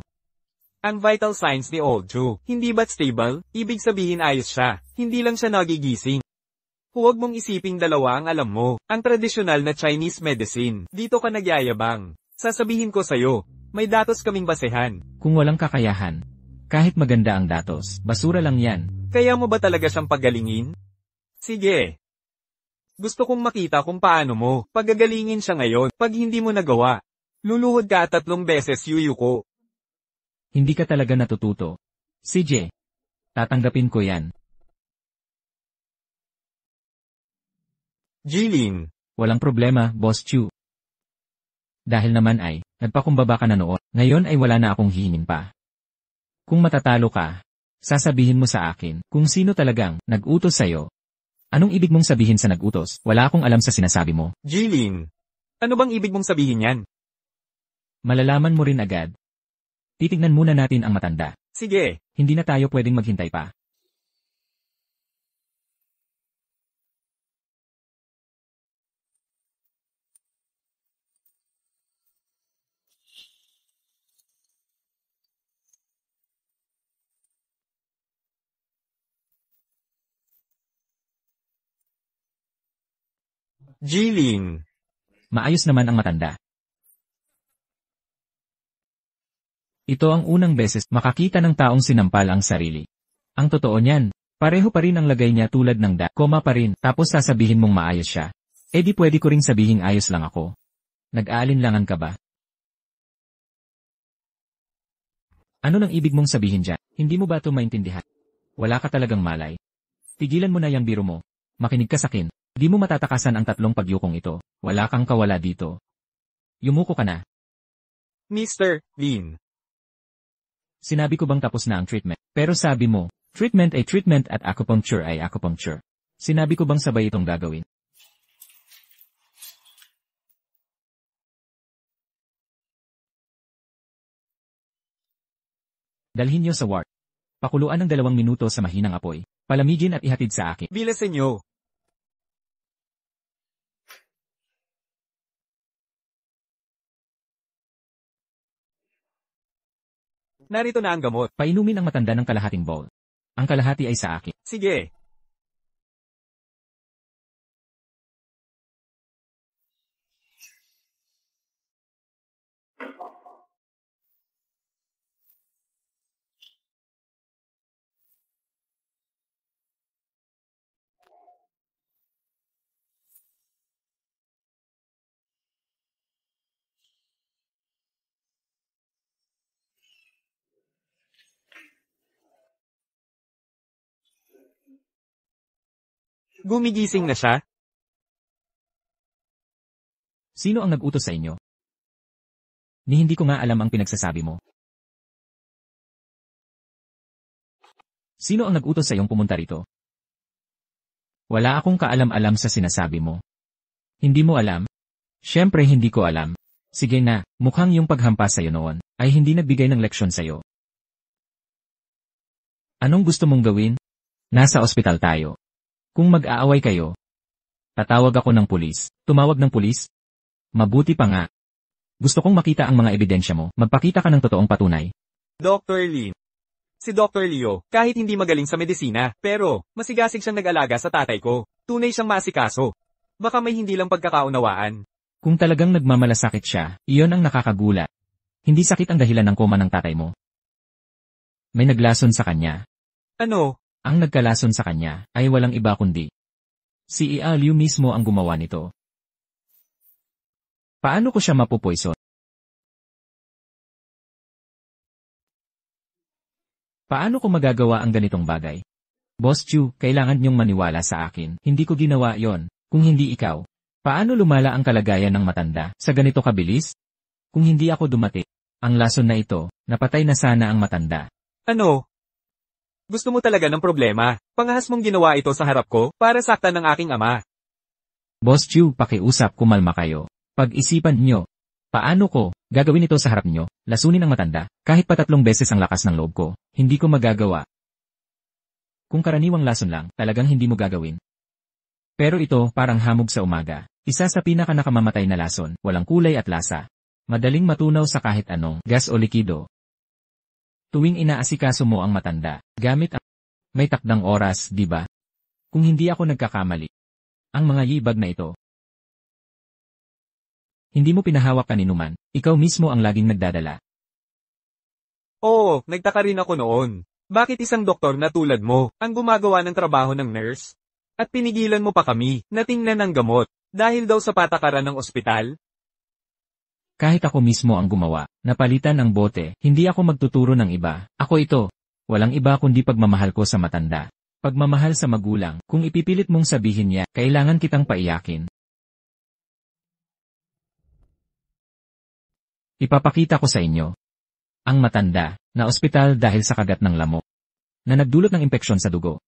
Ang vital signs ni Old Joe, hindi ba't stable? Ibig sabihin ayos siya. Hindi lang siya nagigising. Huwag mong isiping dalawa ang alam mo. Ang tradisyonal na Chinese medicine. Dito ka nagyayabang. Sasabihin ko sa'yo, may datos kaming basehan. Kung walang kakayahan, kahit maganda ang datos, basura lang yan. Kaya mo ba talaga siyang pagalingin? Sige. Gusto kong makita kung paano mo pagagalingin siya ngayon pag hindi mo nagawa. Luluhod ka 3 beses yuyuko. Hindi ka talaga natututo. CJ, tatanggapin ko yan. Jilin. Walang problema, Boss Chu. Dahil naman ay, nagpakumbaba ka na noon, ngayon ay wala na akong hihingin pa. Kung matatalo ka, sasabihin mo sa akin kung sino talagang nag-utos sa'yo. Anong ibig mong sabihin sa nag-utos? Wala akong alam sa sinasabi mo. Jilin. Ano bang ibig mong sabihin yan? Malalaman mo rin agad. Titignan muna natin ang matanda. Sige. Hindi na tayo pwedeng maghintay pa. Jilin. Maayos naman ang matanda. Ito ang unang beses makakita ng taong sinampal ang sarili. Ang totoo niyan, pareho pa rin ang lagay niya tulad ng koma pa rin, tapos sasabihin mong maayos siya. Eh di pwede ko ring sabihing ayos lang ako. Nag-aalinlangan ka ba? Ano nang ibig mong sabihin dyan? Hindi mo ba ito maintindihan? Wala ka talagang malay. Tigilan mo na yung biro mo. Makinig ka sa akin. Di mo matatakasan ang 3 pagyukong ito. Wala kang kawala dito. Yumuko ka na. Mr. Lin. Sinabi ko bang tapos na ang treatment? Pero sabi mo, treatment ay treatment at acupuncture ay acupuncture. Sinabi ko bang sabay itong gagawin? Dalhin niyo sa ward. Pakuluan ng 2 minuto sa mahinang apoy. Palamigin at ihatid sa akin. Bilisan niyo. Narito na ang gamot. Painumin ang matanda ng kalahating bowl. Ang kalahati ay sa akin. Sige. Gumigising na siya? Sino ang nag-utos sa inyo? Ni hindi ko nga alam ang pinagsasabi mo. Sino ang nag-utos sa iyong pumunta rito? Wala akong kaalam-alam sa sinasabi mo. Hindi mo alam? Siyempre hindi ko alam. Sige na, mukhang yung paghampas sa'yo noon ay hindi nagbigay ng leksyon sa'yo. Anong gusto mong gawin? Nasa ospital tayo. Kung mag-aaway kayo, tatawag ako ng pulis. Tumawag ng pulis? Mabuti pa nga. Gusto kong makita ang mga ebidensya mo. Magpakita ka ng totoong patunay. Dr. Lin. Si Dr. Leo, kahit hindi magaling sa medisina, pero masigasig siyang nag-alaga sa tatay ko. Tunay siyang maasikaso. Baka may hindi lang pagkakaunawaan. Kung talagang nagmamalasakit siya, iyon ang nakakagulat. Hindi sakit ang dahilan ng koma ng tatay mo. May naglason sa kanya. Ano? Ang nagkalason sa kanya ay walang iba kundi si Liu mismo ang gumawa nito. Paano ko siya mapupoison? Paano ko magagawa ang ganitong bagay? Boss Chu, kailangan niyong maniwala sa akin. Hindi ko ginawa yon. Kung hindi ikaw, paano lumala ang kalagayan ng matanda sa ganito kabilis? Kung hindi ako dumati, ang lason na ito, napatay na sana ang matanda. Ano? Gusto mo talaga ng problema? Pangahas mong ginawa ito sa harap ko para saktan ng aking ama. Boss Chu, pakiusap, kumalma kayo. Pag-isipan niyo, paano ko gagawin ito sa harap niyo? Lasunin ang matanda, kahit pa 3 beses ang lakas ng loob ko, hindi ko magagawa. Kung karaniwang lason lang, talagang hindi mo gagawin. Pero ito, parang hamog sa umaga. Isa sa pinaka-nakamamatay na lason, walang kulay at lasa. Madaling matunaw sa kahit anong gas o likido. Tuwing inaasikaso mo ang matanda, gamit ang may takdang oras, di ba? Kung hindi ako nagkakamali, ang mga yibag na ito. Hindi mo pinahawak kaninuman, ikaw mismo ang laging nagdadala. Oo, nagtaka rin ako noon. Bakit isang doktor na tulad mo ang gumagawa ng trabaho ng nurse? At pinigilan mo pa kami na tingnan ng gamot dahil daw sa patakaran ng ospital? Kahit ako mismo ang gumawa, napalitan ang bote, hindi ako magtuturo ng iba. Ako ito. Walang iba kundi pagmamahal ko sa matanda. Pagmamahal sa magulang, kung ipipilit mong sabihin niya, kailangan kitang paiyakin. Ipapakita ko sa inyo. Ang matanda, na ospital dahil sa kagat ng lamok, na nagdulot ng impeksyon sa dugo.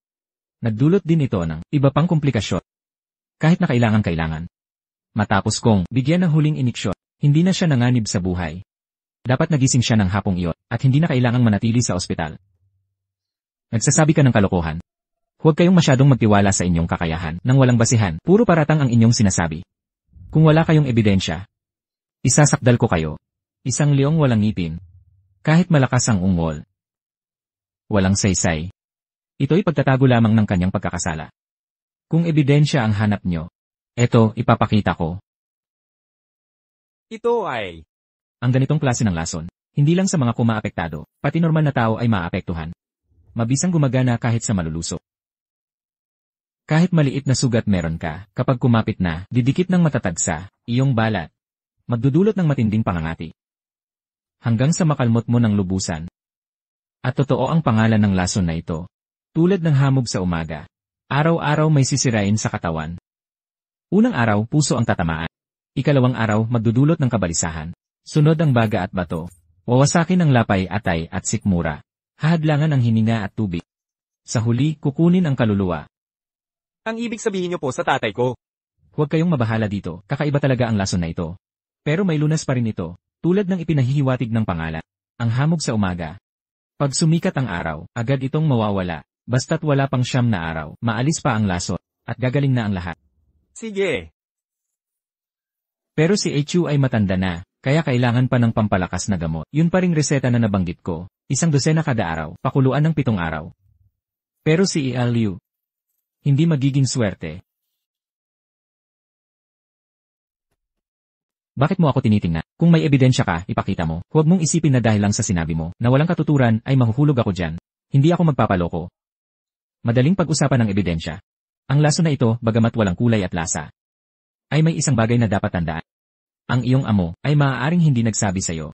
Nagdulot din ito ng iba pang komplikasyon. Kahit na kailangan. Matapos kong bigyan ng huling iniksyon, hindi na siya nanganib sa buhay. Dapat nagising siya ng hapong iyon, at hindi na kailangang manatili sa ospital. Nagsasabi ka ng kalokohan. Huwag kayong masyadong magtiwala sa inyong kakayahan, nang walang basihan, puro paratang ang inyong sinasabi. Kung wala kayong ebidensya, isasakdal ko kayo. Isang leong walang ngipin. Kahit malakas ang ungol. Walang saysay. Ito'y pagtatago lamang ng kanyang pagkakasala. Kung ebidensya ang hanap nyo, eto, ipapakita ko. Ito ay Ang ganitong klase ng lason, hindi lang sa mga kumaapektado, pati normal na tao ay maapektuhan. Mabisang gumagana kahit sa malulusok. Kahit maliit na sugat meron ka, kapag kumapit na, didikit ng matatag sa iyong balat. Magdudulot ng matinding pangangati. Hanggang sa makalmot mo ng lubusan. At totoo ang pangalan ng lason na ito. Tulad ng hamog sa umaga. Araw-araw may sisirain sa katawan. Unang araw, puso ang tatamaan. Ikalawang araw, magdudulot ng kabalisahan. Sunod ang baga at bato. Wawasakin ang lapay, atay at sikmura. Hahadlangan ang hininga at tubig. Sa huli, kukunin ang kaluluwa. ang ibig sabihin niyo po sa tatay ko. Huwag kayong mabahala dito, kakaiba talaga ang lason na ito. Pero may lunas pa rin ito. Tulad ng ipinahihiwatig ng pangalan, ang hamog sa umaga. Pag sumikat ang araw, agad itong mawawala. Basta't wala pang 9 na araw, maalis pa ang lason, at gagaling na ang lahat. Sige. Pero si HU ay matanda na, kaya kailangan pa ng pampalakas na gamot. Yun pa ring reseta na nabanggit ko, 1 dosena kada araw, pakuluan ng 7 araw. Pero si Liu, hindi magiging swerte. Bakit mo ako tinitingnan? Kung may ebidensya ka, ipakita mo. Huwag mong isipin na dahil lang sa sinabi mo, na walang katuturan, ay mahuhulog ako dyan. Hindi ako magpapaloko. Madaling pag-usapan ng ebidensya. Ang laso na ito, bagamat walang kulay at lasa, ay may isang bagay na dapat tandaan. Ang iyong amo, ay maaaring hindi nagsabi sa'yo.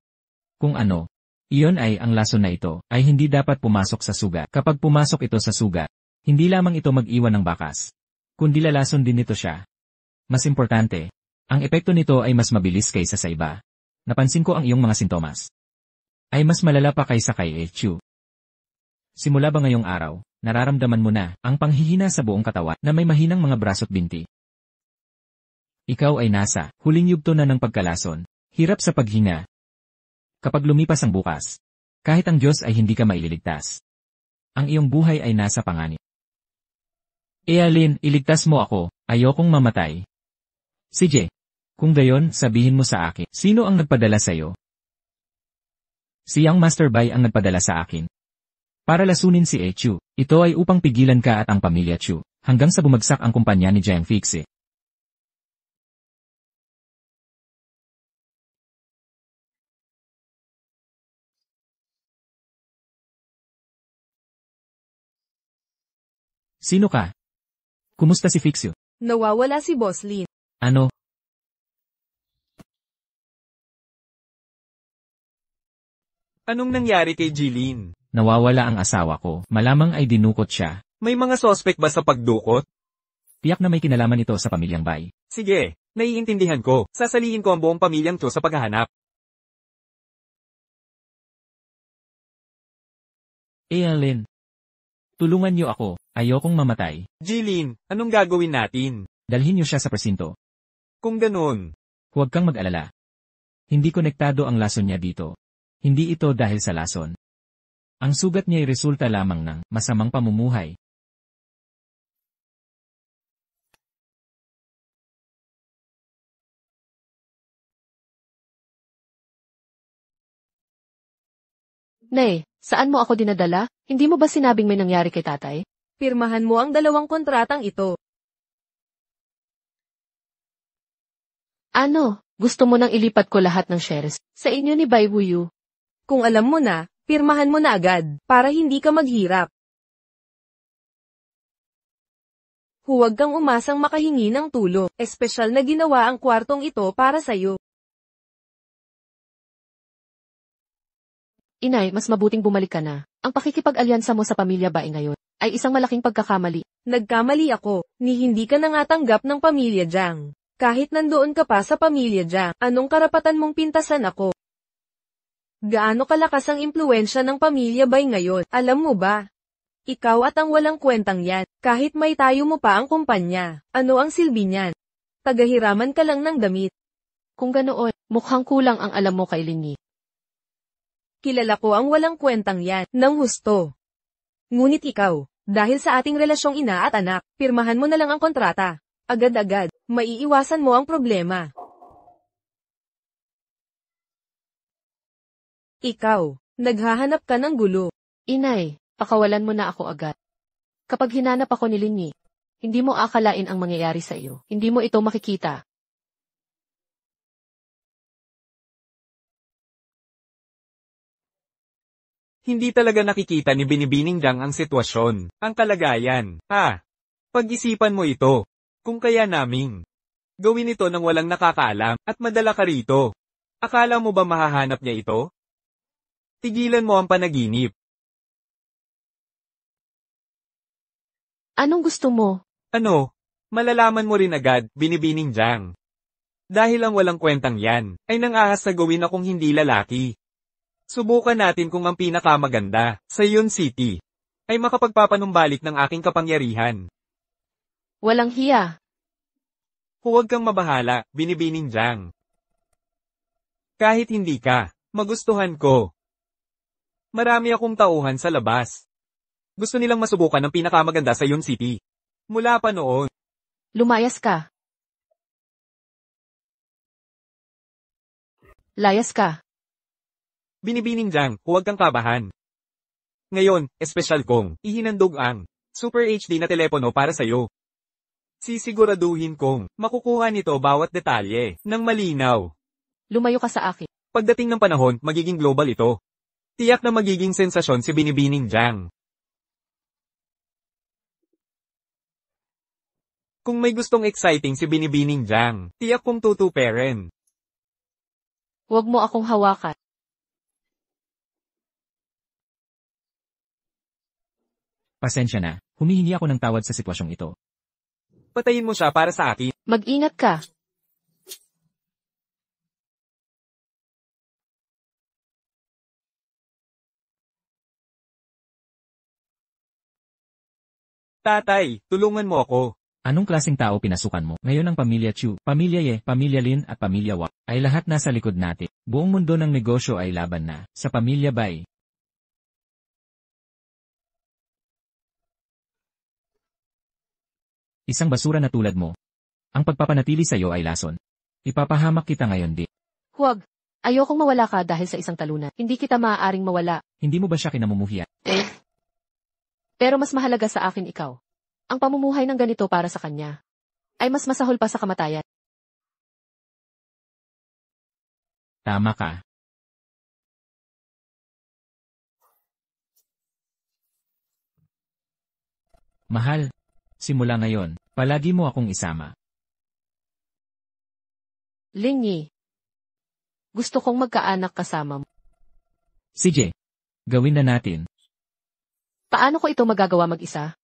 Kung ano, iyon ay ang laso na ito, ay hindi dapat pumasok sa sugat. Kapag pumasok ito sa sugat, hindi lamang ito mag-iwan ng bakas, kundi lalason din nito siya. Mas importante, ang epekto nito ay mas mabilis kaysa sa iba. Napansin ko ang iyong mga sintomas ay mas malala pa kaysa kay HU. Simula ba ngayong araw, nararamdaman mo na ang panghihina sa buong katawan na may mahinang mga braso't binti? Ikaw ay nasa huling yugto na ng pagkalason, Hirap sa paghinga. Kapag lumipas ang bukas, kahit ang Diyos ay hindi ka maililigtas. Ang iyong buhay ay nasa panganib. Ealin, iligtas mo ako, ayokong mamatay. CJ, kung gayon, sabihin mo sa akin, sino ang nagpadala sa'yo? Si Young Master Bai ang nagpadala sa akin. Para lasunin si Chu, ito ay upang pigilan ka at ang pamilya Chu, hanggang sa bumagsak ang kumpanya ni Jiang Fixie. Sino ka? Kumusta si Fixio? Nawawala si Boss Lin. Ano? Anong nangyari kay Jilin? Nawawala ang asawa ko, malamang ay dinukot siya. May mga sospek ba sa pagdukot? Tiyak na may kinalaman ito sa pamilyang Bai. Sige, naiintindihan ko. Sasalihin ko ang buong pamilyang Cho sa paghahanap. Ealin, tulungan niyo ako, ayokong mamatay. Jilin, anong gagawin natin? Dalhin niyo siya sa presinto. Kung ganun, Huwag kang mag-alala. Hindi konektado ang lason niya dito. Hindi ito dahil sa lason. Ang sugat niya ay resulta lamang ng masamang pamumuhay. Nay, saan mo ako dinadala? Hindi mo ba sinabing may nangyari kay tatay? Pirmahan mo ang 2 kontratang ito. Ano? Gusto mo nang ilipat ko lahat ng shares sa inyo ni Bai Wuyu? Kung alam mo na, pirmahan mo na agad, para hindi ka maghirap. Huwag kang umasang makahingi ng tulong, espesyal na ginawa ang kwartong ito para sa'yo. Inay, mas mabuting bumalik ka na. Ang pakikipag-alyansa mo sa pamilya Bai ngayon ay isang malaking pagkakamali. Nagkamali ako, ni hindi ka nangatanggap ng pamilya Jiang. Kahit nandoon ka pa sa pamilya Jiang, anong karapatan mong pintasan ako? Gaano kalakas ang impluwensya ng pamilya Bai ngayon, alam mo ba? Ikaw at ang walang kwentang yan, kahit may tayo mo pa ang kumpanya, ano ang silbi niyan? Tagahiraman ka lang ng damit. Kung ganoon, mukhang kulang ang alam mo kay Linyi. Kilala ko ang walang kwentang yan, ng husto. Ngunit ikaw, dahil sa ating relasyong ina at anak, pirmahan mo na lang ang kontrata. Agad-agad, maiiwasan mo ang problema. Ikaw, naghahanap ka ng gulo. Inay, pakawalan mo na ako agad. Kapag hinanap ako ni Linyi, hindi mo akalain ang mangyayari sa iyo. Hindi mo ito makikita. hindi talaga nakikita ni Binibining Jiang ang sitwasyon, ang kalagayan. Pag-isipan mo ito. Kung kaya naming gawin ito nang walang nakakaalam, at madala ka rito. Akala mo ba mahahanap niya ito? Tigilan mo ang panaginip. Anong gusto mo? Ano? Malalaman mo rin agad, Binibining Jiang. Dahil ang walang kwentang yan, ay nang-ahas na gawin akong hindi lalaki. Subukan natin kung ang pinakamaganda, sa Yun City, ay makapagpapanumbalik ng aking kapangyarihan. Walang hiya. Huwag kang mabahala, Binibining Jiang. Kahit hindi ka, magustuhan ko. Marami akong tauhan sa labas. Gusto nilang masubukan ang pinakamaganda sa Yun City. Mula pa noon. Lumayas ka. Layas ka. Binibining Jiang, huwag kang kabahan. Ngayon, espesyal kong ihinandog ang Super HD na telepono para sa'yo. Sisiguraduhin kong makukuha nito bawat detalye ng malinaw. Lumayo ka sa akin. Pagdating ng panahon, magiging global ito. Tiyak na magiging sensasyon si Binibining Jiang. Kung may gustong exciting si Binibining Jiang, tiyak kong tutuperin. Huwag mo akong hawakan. Pasensya na, humihingi ako ng tawad sa sitwasyong ito. Patayin mo siya para sa akin. Mag-ingat ka. Tatay, tulungan mo ako. Anong klaseng tao pinasukan mo? Ngayon ang pamilya Chu, pamilya Ye, pamilya Lin at pamilya Wa ay lahat nasa likod natin. Buong mundo ng negosyo ay laban na sa pamilya Bai. Isang basura na tulad mo. Ang pagpapanatili sa iyo ay lason. Ipapahamak kita ngayon di. Huwag. Ayokong mawala ka dahil sa isang talunan. Hindi kita maaaring mawala. Hindi mo ba siya kinamumuhiya? Pero mas mahalaga sa akin ikaw. Ang pamumuhay ng ganito para sa kanya ay mas masahol pa sa kamatayan. Tama ka. Mahal, simula ngayon, palagi mo akong isama. Linyi. Gusto kong magkaanak kasama mo. Sige, gawin na natin. Paano ko ito magagawa mag-isa?